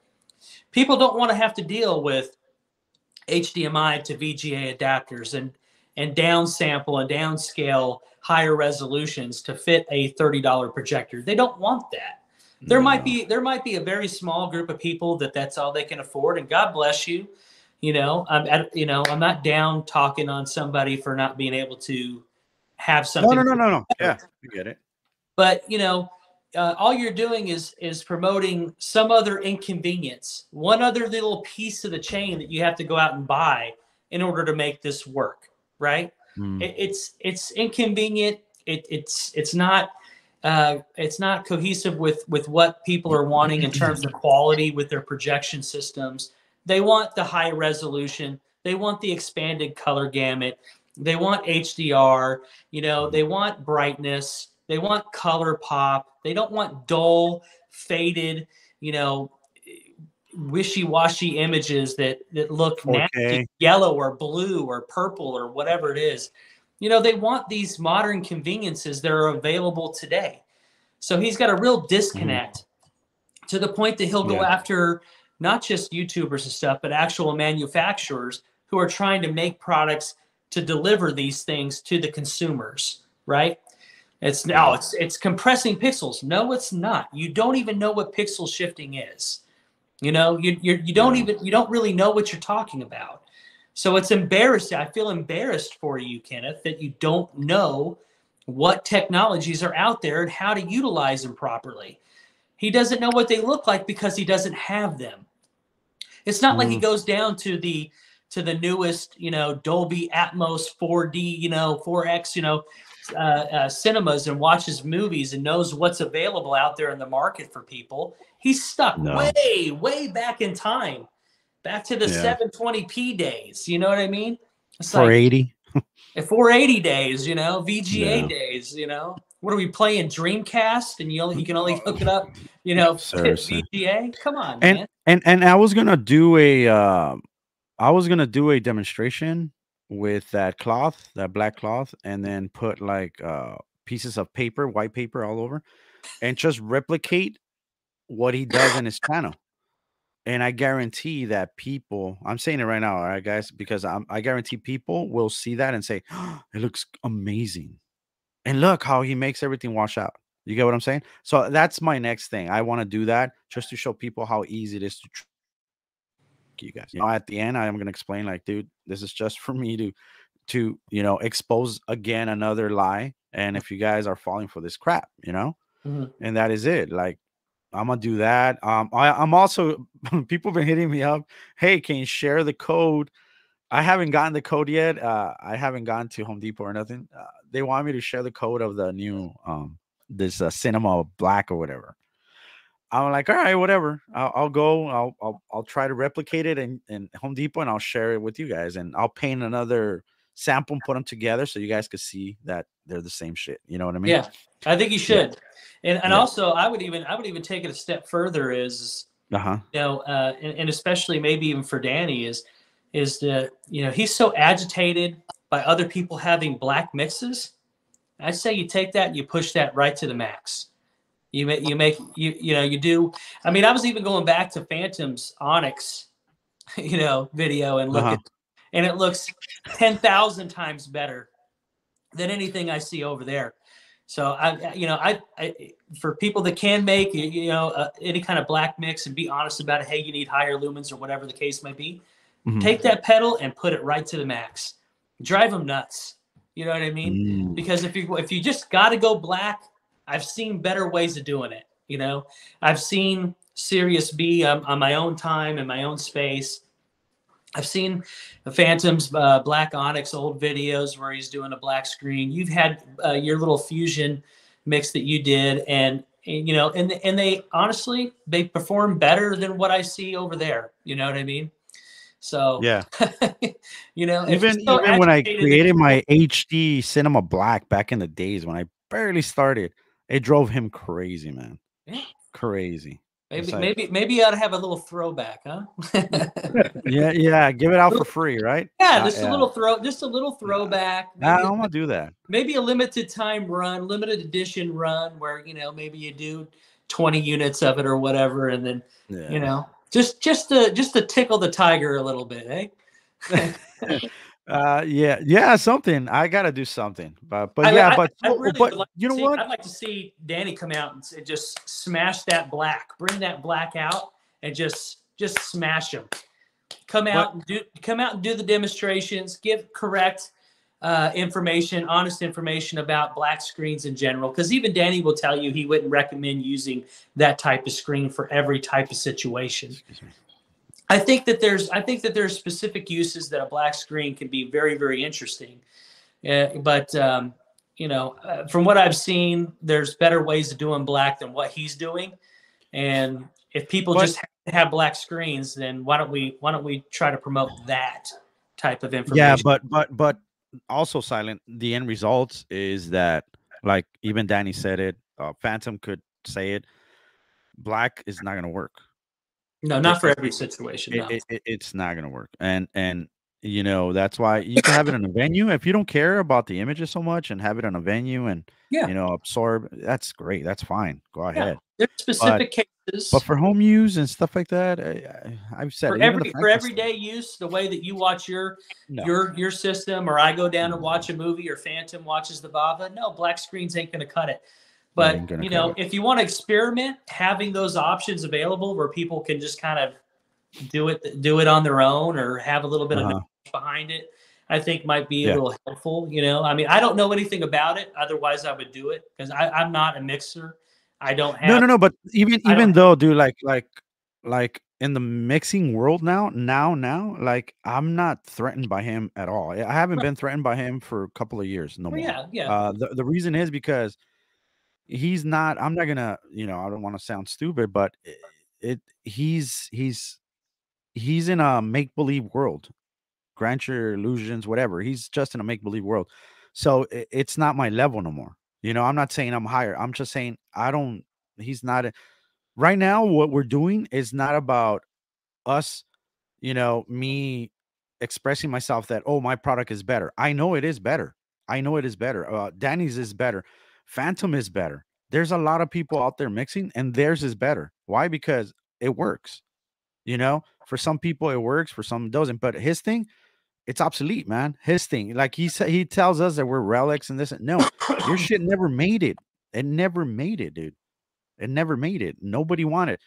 Speaker 3: People don't want to have to deal with HDMI to VGA adapters and downsample and downscale higher resolutions to fit a $30 projector. They don't want that. There might be a very small group of people that's all they can afford, and God bless you. I'm not down talking on somebody for not being able to have something.
Speaker 1: No. Yeah, we get it.
Speaker 3: But all you're doing is promoting some other inconvenience, one other little piece of the chain that you have to go out and buy in order to make this work, right? It's inconvenient. It's not cohesive with what people are wanting in terms of quality with their projection systems. They want the high resolution. They want the expanded color gamut. They want HDR. They want brightness. They want color pop. They don't want dull, faded, wishy-washy images that look
Speaker 1: 4K.
Speaker 3: nasty, yellow or blue or purple or whatever it is. They want these modern conveniences that are available today. So he's got a real disconnect to the point that he'll go after not just YouTubers and stuff, but actual manufacturers who are trying to make products to deliver these things to the consumers, right? It's compressing pixels. No, it's not. You don't even know what pixel shifting is. You don't really know what you're talking about. So it's embarrassing. I feel embarrassed for you, Kenneth, that you don't know what technologies are out there and how to utilize them properly. He doesn't know what they look like because he doesn't have them. It's not like he goes down to the newest, Dolby Atmos 4D, 4X, cinemas and watches movies and knows what's available out there in the market for people. He's stuck way back in time, back to the 720p days. You know what I mean? It's
Speaker 1: 480.
Speaker 3: Like 480 days, VGA days, What are we playing? Dreamcast, and you can only hook it up, VGA. Come on, man.
Speaker 1: And I was gonna do a demonstration with that cloth, that black cloth, and then put like pieces of paper, white paper all over, and just replicate what he does in his channel. And I guarantee that people, I'm saying it right now, all right, guys, because I guarantee people will see that and say, oh, it looks amazing. And look how he makes everything wash out. You get what I'm saying? So that's my next thing. I want to do that just to show people how easy it is to trick you guys. At the end, I am going to explain, like, dude, this is just for me to expose again another lie. And if you guys are falling for this crap, and that is it. Like, I'm gonna do that. I'm also people have been hitting me up. Hey, can you share the code? I haven't gotten the code yet. I haven't gone to Home Depot or nothing. They want me to share the code of the new this Cinema Black or whatever. I'm like, all right, whatever. I'll go. I'll try to replicate it in Home Depot, and I'll share it with you guys. And I'll paint another sample and put them together so you guys could see that they're the same shit. You know what I mean?
Speaker 3: Yeah, I think you should. And also, I would even take it a step further. And especially maybe even for Danny is that he's so agitated by other people having black mixes. I say you take that and you push that right to the max. You do. I mean, I was even going back to Phantom's Onyx, video and look at, and it looks 10,000 times better than anything I see over there. So I for people that can make any kind of black mix and be honest about it, hey, you need higher lumens or whatever the case may be. Take that pedal and put it right to the max. Drive them nuts. You know what I mean? Because if you just got to go black, I've seen better ways of doing it. I've seen Sirius B on my own time in my own space. I've seen the Phantom's Black Onyx old videos where he's doing a black screen. You've had your little fusion mix that you did, and you know, and they honestly, they perform better than what I see over there. You know what I mean? So,
Speaker 1: Yeah.
Speaker 3: you know, if you're so
Speaker 1: Even when I
Speaker 3: agitated that
Speaker 1: created my HD Cinema Black back in the days when I barely started, it drove him crazy, man.
Speaker 3: yeah,
Speaker 1: Crazy. It's like,
Speaker 3: maybe you ought to have a little throwback, huh?
Speaker 1: yeah, give it out for free, right?
Speaker 3: Yeah, just a
Speaker 1: Yeah.
Speaker 3: little throwback.
Speaker 1: I'm
Speaker 3: Maybe
Speaker 1: gonna do that.
Speaker 3: maybe a limited time run, limited edition run where, you know, maybe you do 20 units of it or whatever, and then, you
Speaker 1: Yeah.
Speaker 3: know, just to tickle the tiger a little bit, eh?
Speaker 1: Yeah, something. I gotta do something. But
Speaker 3: I,
Speaker 1: yeah,
Speaker 3: I,
Speaker 1: but
Speaker 3: I really
Speaker 1: but
Speaker 3: would like
Speaker 1: you
Speaker 3: to
Speaker 1: know
Speaker 3: see.
Speaker 1: what?
Speaker 3: I'd like to see Danny come out and just smash that black, bring that black out, and just smash them. Come
Speaker 1: But
Speaker 3: out and do the demonstrations. Give correct information, honest information about black screens in general. Because even Danny will tell you he wouldn't recommend using that type of screen for every type of situation.
Speaker 1: excuse me.
Speaker 3: I think that there's specific uses that a black screen can be very, very interesting. But you know, from what I've seen, there's better ways of doing black than what he's doing. And if people
Speaker 1: But
Speaker 3: just have black screens, then why don't we try to promote that type of
Speaker 1: yeah,
Speaker 3: information?
Speaker 1: but also silent. The end results is that, like even Danny said it. Phantom could say it. Black is not gonna work.
Speaker 3: No,
Speaker 1: It,
Speaker 3: not for
Speaker 1: it,
Speaker 3: every situation. No.
Speaker 1: it's not gonna work. And you know that's why you can have it in a venue if you don't care about the images so much and have it in a venue and
Speaker 3: Yeah,
Speaker 1: you know absorb. That's great. That's fine. Go
Speaker 3: yeah.
Speaker 1: ahead.
Speaker 3: There's
Speaker 1: But
Speaker 3: specific
Speaker 1: but
Speaker 3: cases
Speaker 1: for home use and stuff like that, I've said
Speaker 3: for
Speaker 1: it. Even the Phantom stuff,
Speaker 3: everyday use. The way that you watch
Speaker 1: no,
Speaker 3: your system, or I go down and
Speaker 1: no,
Speaker 3: watch a movie, or Phantom watches the Vava. No, black screens ain't going to cut it.
Speaker 1: that
Speaker 3: But
Speaker 1: ain't gonna
Speaker 3: you
Speaker 1: cut
Speaker 3: know,
Speaker 1: it.
Speaker 3: if you want to experiment, having those options available where people can just kind of do it on their own, or have a little bit of
Speaker 1: Uh-huh.
Speaker 3: knowledge behind it, I think might be a
Speaker 1: Yeah.
Speaker 3: little helpful. You know, I mean, I don't know anything about it. Otherwise, I would do it because I'm not a mixer. I don't
Speaker 1: No,
Speaker 3: have.
Speaker 1: no, no. But
Speaker 3: I
Speaker 1: even
Speaker 3: don't.
Speaker 1: though, dude, like in the mixing world now, like I'm not threatened by him at all. I haven't been threatened by him for a couple of years, no
Speaker 3: Well,
Speaker 1: more.
Speaker 3: yeah, yeah.
Speaker 1: The reason is because he's not. I'm not gonna, you know, I don't want to sound stupid, but he's in a make believe world. Grant your illusions, whatever. He's just in a make believe world. So it's not my level no more. You know, I'm not saying I'm higher. I'm just saying I don't. He's not. Right now what we're doing is not about us, you know, me expressing myself that, oh, my product is better. I know it is better. I know it is better. Danny's is better. Phantom is better. There's a lot of people out there mixing and theirs is better. Why? Because it works. You know, for some people it works, for some it doesn't. But his thing, it's obsolete, man. His thing, like he said, he tells us that we're relics and this. No, your shit never made it. It never made it, dude. It never made it. Nobody wanted.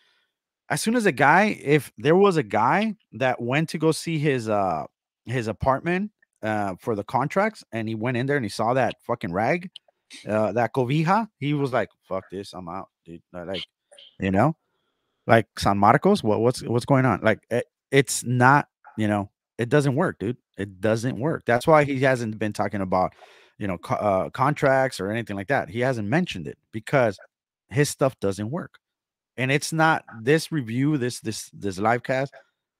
Speaker 1: As soon as a guy, if there was a guy that went to go see his apartment for the contracts, and he went in there and he saw that fucking rag, that cobija, he was like, "Fuck this, I'm out, dude." Like, you know, like San Marcos. What's going on? Like, it's not, you know, it doesn't work, dude. It doesn't work. That's why he hasn't been talking about, you know, contracts or anything like that. He hasn't mentioned it because his stuff doesn't work. And it's not this review, this live cast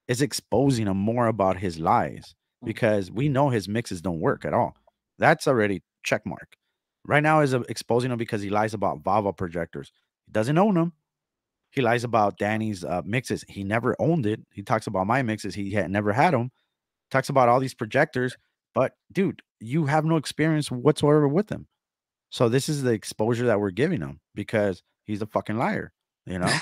Speaker 1: is exposing him more about his lies because we know his mixes don't work at all. That's already check mark. Right now is exposing him because he lies about Vava projectors. He doesn't own them. He lies about Danny's mixes. He never owned it. He talks about my mixes. He had never had them. Talks about all these projectors, but dude, you have no experience whatsoever with them. So this is the exposure that we're giving him because he's a fucking liar. You know,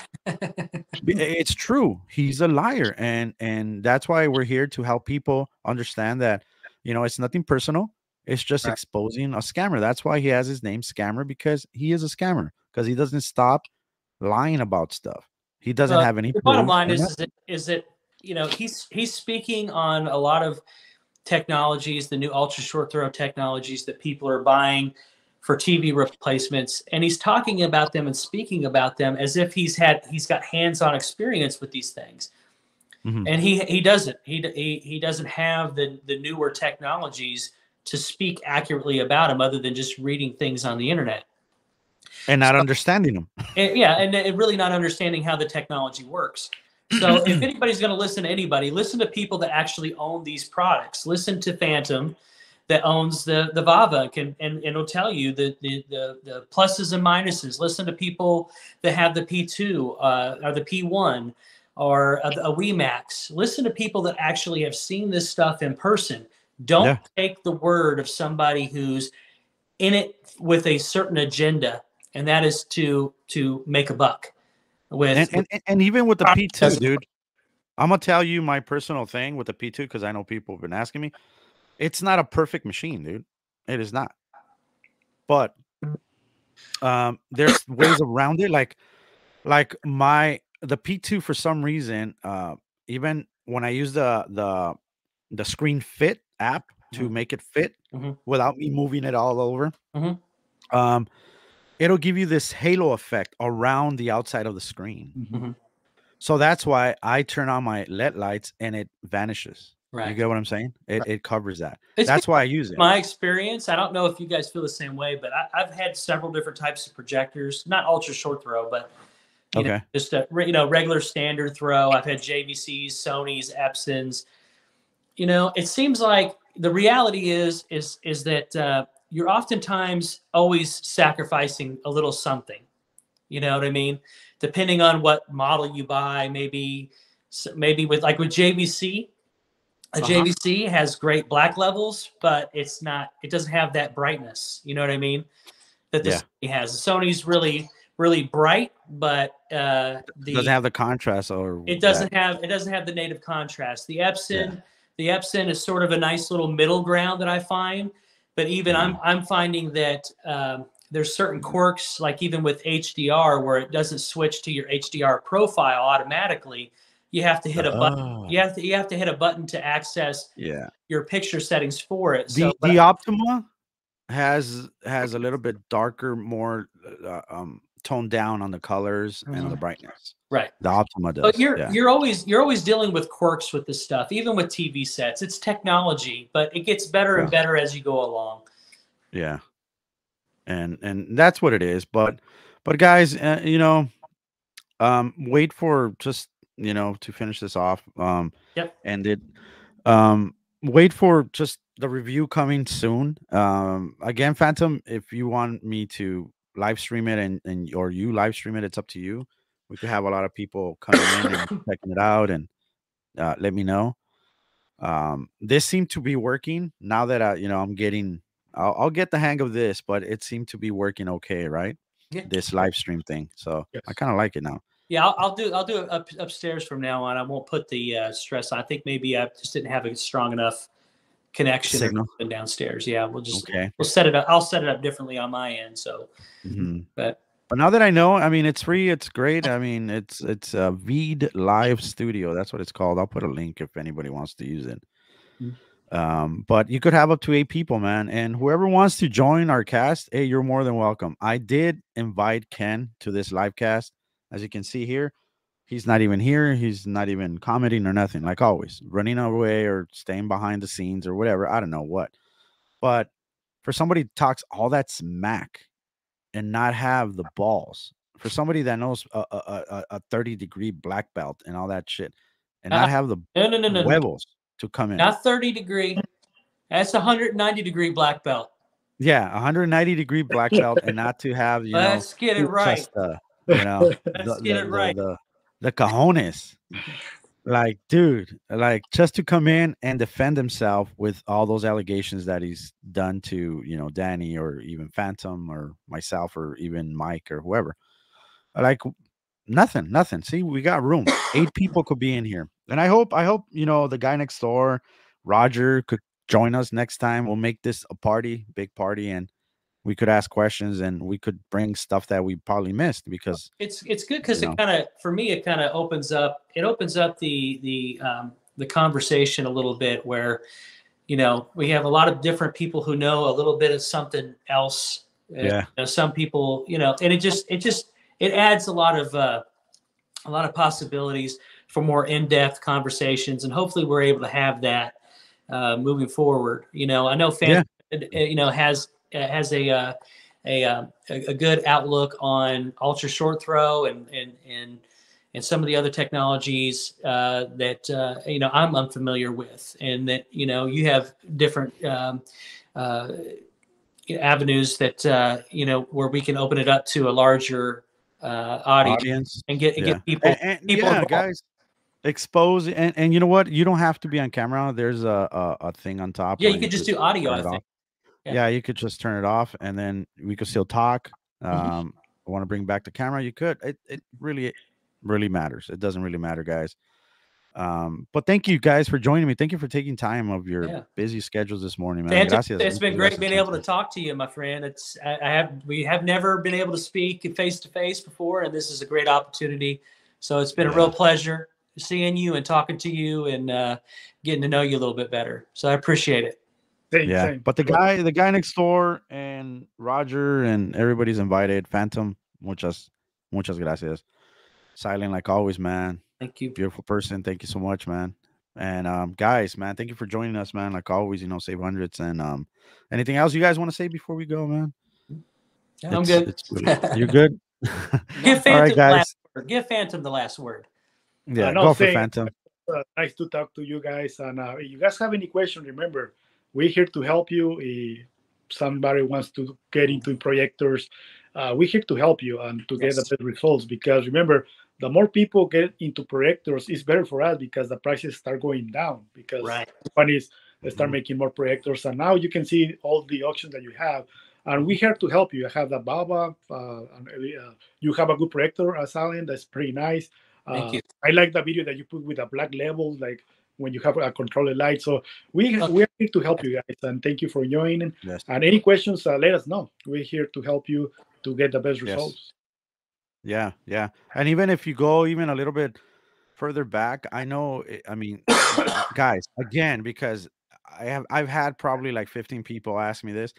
Speaker 1: it's true. He's a liar, and that's why we're here to help people understand that, you know, it's nothing personal. It's just
Speaker 3: Right.
Speaker 1: exposing a scammer. That's why he has his name Scammer, because he is a scammer, because he doesn't stop lying about stuff. He doesn't have any
Speaker 3: The bottom
Speaker 1: proof
Speaker 3: line
Speaker 1: or
Speaker 3: is that you know he's speaking on a lot of technologies, the new ultra short throw technologies that people are buying for TV replacements, and he's talking about them and speaking about them as if he's got hands-on experience with these things.
Speaker 1: Mhm.
Speaker 3: And he doesn't. He doesn't have the newer technologies to speak accurately about them, other than just reading things on the internet.
Speaker 1: And not understanding them.
Speaker 3: And really not understanding how the technology works. So if anybody's going to listen to anybody, listen to people that actually own these products. Listen to Phantom, that owns the Vava, and it'll tell you the pluses and minuses. Listen to people that have the P2 or the P1 or a WeMax. Listen to people that actually have seen this stuff in person. Don't take the word of somebody who's in it with a certain agenda, and that is to make a buck.
Speaker 1: And even with the P2, dude, I'm gonna tell you my personal thing with the P2 because I know people have been asking me. It's not a perfect machine, dude. It is not. But there's ways around it. Like the P2 for some reason, even when I use the Screen Fit app to make it fit without me moving it all over, it'll give you this halo effect around the outside of the screen. So that's why I turn on my LED lights and it vanishes. Right. You get what I'm saying? It covers that. That's why I use it.
Speaker 3: My experience, I don't know if you guys feel the same way, but I've had several different types of projectors, not ultra short throw, but you know, just a regular standard throw. I've had JVCs, Sonys, Epsons. You know, it seems like the reality is that you're oftentimes always sacrificing a little something. You know what I mean? Depending on what model you buy, maybe with JVC. A JVC has great black levels, but it doesn't have that brightness. You know what I mean? That the Sony has. The Sony's really, really bright, but
Speaker 1: doesn't have the contrast, or
Speaker 3: it doesn't have the native contrast. The Epson is sort of a nice little middle ground that I find, but even I'm finding that there's certain quirks, like even with HDR, where it doesn't switch to your HDR profile automatically. You have to hit a button. You have to hit a button to access your picture settings for it.
Speaker 1: The Optima has a little bit darker, more toned down on the colors and on the brightness.
Speaker 3: Right.
Speaker 1: The Optima does.
Speaker 3: But you're always dealing with quirks with this stuff, even with TV sets. It's technology, but it gets better and better as you go along.
Speaker 1: Yeah. And that's what it is. But guys, wait for just to finish this off. Wait for just the review coming soon. Again, Phantom, if you want me to live stream it or you live stream it, it's up to you. We could have a lot of people coming in and checking it out, and let me know. This seemed to be working now that I'm getting. I'll get the hang of this, but it seemed to be working okay, right? Yeah. This live stream thing, so I kind of like it now.
Speaker 3: Yeah, I'll do it upstairs from now on. I won't put the stress on. I think maybe I just didn't have a strong enough connection signal downstairs. Yeah, we'll set it up. I'll set it up differently on my end. So, but
Speaker 1: now that I know, I mean, it's free. It's great. I mean, it's a Veed Live Studio. That's what it's called. I'll put a link if anybody wants to use it. But you could have up to 8 people, man. And whoever wants to join our cast, hey, you're more than welcome. I did invite Ken to this live cast. As you can see here, he's not even here. He's not even commenting or nothing, like always, running away or staying behind the scenes or whatever. I don't know what. But for somebody who talks all that smack and not have the balls, for somebody that knows a 30-degree black belt and all that shit, and not have the huevos to come in.
Speaker 3: Not 30-degree. That's 190-degree black belt.
Speaker 1: Yeah, 190-degree black belt, and not to have,
Speaker 3: let's get it right.
Speaker 1: Let's
Speaker 3: get it right.
Speaker 1: The cojones, like, dude, like, just to come in and defend himself with all those allegations that he's done to, Danny or even Phantom or myself or even Mike or whoever. Like, nothing. See, we got room. 8 people could be in here, and I hope the guy next door, Roger, could join us next time. We'll make this a party, big party, and we could ask questions and we could bring stuff that we probably missed, because
Speaker 3: it's good because it kind of, for me, it kind of opens up the conversation a little bit, where we have a lot of different people who know a little bit of something else. Some people, and it adds a lot of possibilities for more in-depth conversations, and hopefully we're able to have that moving forward. I know fans has a good outlook on ultra short throw and some of the other technologies that I'm unfamiliar with, and that you have different avenues that where we can open it up to a larger audience and get people
Speaker 1: yeah,
Speaker 3: involved.
Speaker 1: guys, expose and you know what? You don't have to be on camera. There's a thing on top.
Speaker 3: Yeah,
Speaker 1: where
Speaker 3: you could just do audio,
Speaker 1: turn
Speaker 3: I
Speaker 1: it
Speaker 3: think.
Speaker 1: off. Yeah, you could just turn it off, and then we could still talk. Want to bring back the camera? You could. It really matters. It doesn't really matter, guys. But thank you guys for joining me. Thank you for taking time of your busy schedules this morning, man.
Speaker 3: Phantom,
Speaker 1: Gracias.
Speaker 3: it's been great being able to talk to you, my friend. We have never been able to speak face to face before, and this is a great opportunity. So it's been a real pleasure seeing you and talking to you and getting to know you a little bit better. So I appreciate it.
Speaker 2: Same.
Speaker 1: But the guy next door and Roger and everybody's invited. Phantom, muchas gracias. Silent like always, man.
Speaker 3: Thank you.
Speaker 1: Beautiful person. Thank you so much, man. And guys, man, thank you for joining us, man. Like always, save hundreds. And anything else you guys want to say before we go, man?
Speaker 3: Yeah, I'm good.
Speaker 1: You're good.
Speaker 3: Give Phantom the last word. Give Phantom the last word.
Speaker 1: Yeah, go for Phantom.
Speaker 2: Nice to talk to you guys. And if you guys have any questions, remember, we're here to help you. If somebody wants to get into projectors, we're here to help you and to get the best results. Because remember, the more people get into projectors, it's better for us because the prices start going down because companies start making more projectors. And now you can see all the options that you have. And we're here to help you. I have the Baba. You have a good projector, Silent. That's pretty nice.
Speaker 3: Thank you.
Speaker 2: I like the video that you put with the black levels, like when you have a controller light. So we're here to help you guys. And thank you for joining.
Speaker 1: Yes.
Speaker 2: And any questions, let us know. We're here to help you to get the best results.
Speaker 1: Yeah. And even if you go even a little bit further back, I know, I mean, guys, again, because I've had probably like 15 people ask me this.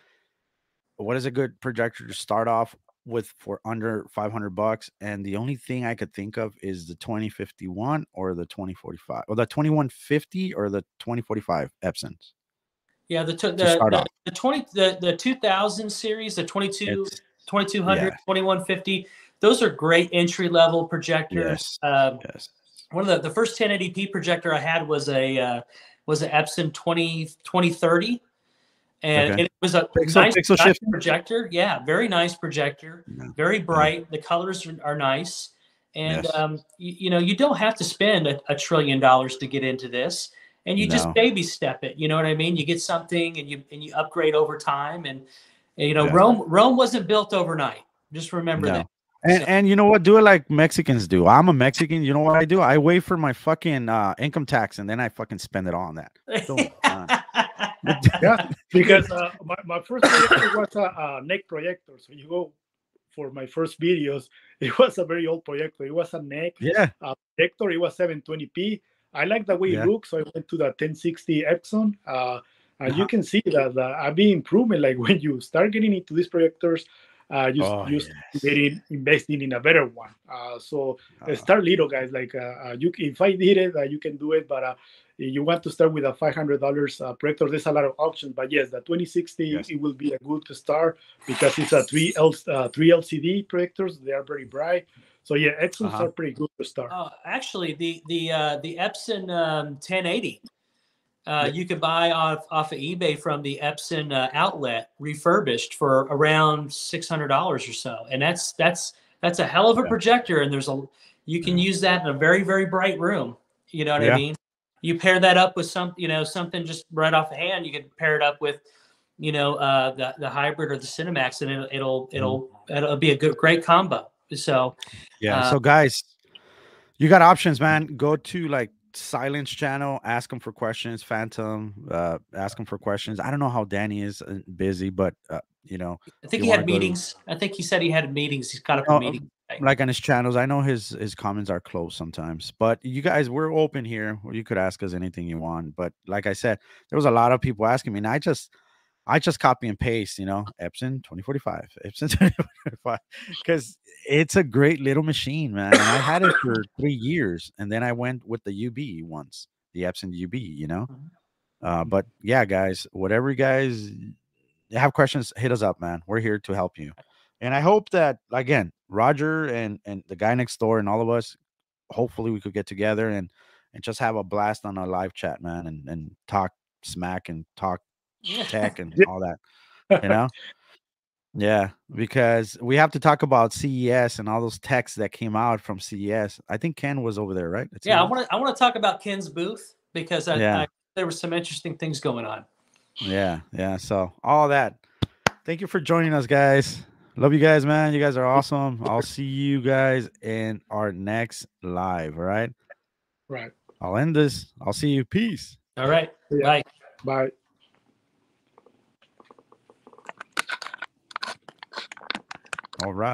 Speaker 1: What is a good projector to start off with for under $500? And the only thing I could think of is the 2051 or the 2045 or the 2150 or the 2045 Epsons.
Speaker 3: Yeah, the 2000 series, the 2200, 2150. Those are great entry level projectors. One of the first 1080p projector I had was an Epson 2030. And it was a nice projector. Yeah, very nice projector. Very bright. The colors are nice. And you don't have to spend $1 trillion to get into this. And you just baby step it. You know what I mean? You get something and you upgrade over time. And Rome wasn't built overnight. Just remember that.
Speaker 1: And you know what? Do it like Mexicans do. I'm a Mexican. You know what I do? I wait for my fucking income tax and then I fucking spend it all on that.
Speaker 2: Yeah, because my first projector was a neck projector. So you go for my first videos, it was a very old projector. It was a neck projector. It was 720p. I like the way it looks, so I went to the 1060 Epson. And you can see that I've been improving. Like when you start getting into these projectors, investing in a better one. So start little, guys. Like if I did it, you can do it. But you want to start with a $500 projector. There's a lot of options. But yes, the 2060 it will be a good start because it's a three LCD projectors. They are very bright. So yeah, Epsons are pretty good to start.
Speaker 3: Actually, the Epson 1080. You could buy off of eBay from the Epson outlet refurbished for around $600 or so, and that's a hell of a projector. And you can use that in a very, very bright room. You know what I mean? You pair that up with something just right off the hand. You can pair it up with the hybrid or the Cinemax, and it'll be a great combo. So
Speaker 1: so guys, you got options, man. Go to like Silence channel, ask him for questions. Phantom, ask him for questions. I don't know how Danny is busy, but
Speaker 3: I think he had meetings. I think he said he had meetings. He's got a meeting.
Speaker 1: Like on his channels, I know his comments are closed sometimes, but you guys, we're open here. You could ask us anything you want. But like I said, there was a lot of people asking me, and I just copy and paste, Epson 2045, Epson 2045, because it's a great little machine, man. And I had it for 3 years, and then I went with the UB once, the Epson UB, But yeah, guys, whatever you guys have questions, hit us up, man. We're here to help you. And I hope that, again, Roger and the guy next door and all of us, hopefully we could get together and just have a blast on our live chat, man, and talk smack and talk tech and all that, you know? Yeah, because we have to talk about CES and all those techs that came out from CES. I think Ken was over there, right?
Speaker 3: Yeah, I want to talk about Ken's booth because
Speaker 1: Yeah.
Speaker 3: there were some interesting things going on.
Speaker 1: Yeah. So all that. Thank you for joining us, guys. Love you guys, man. You guys are awesome. I'll see you guys in our next live. All right.
Speaker 2: Right.
Speaker 1: I'll end this. I'll see you. Peace.
Speaker 3: All right.
Speaker 2: Yeah.
Speaker 3: Bye.
Speaker 2: Bye.
Speaker 1: All right.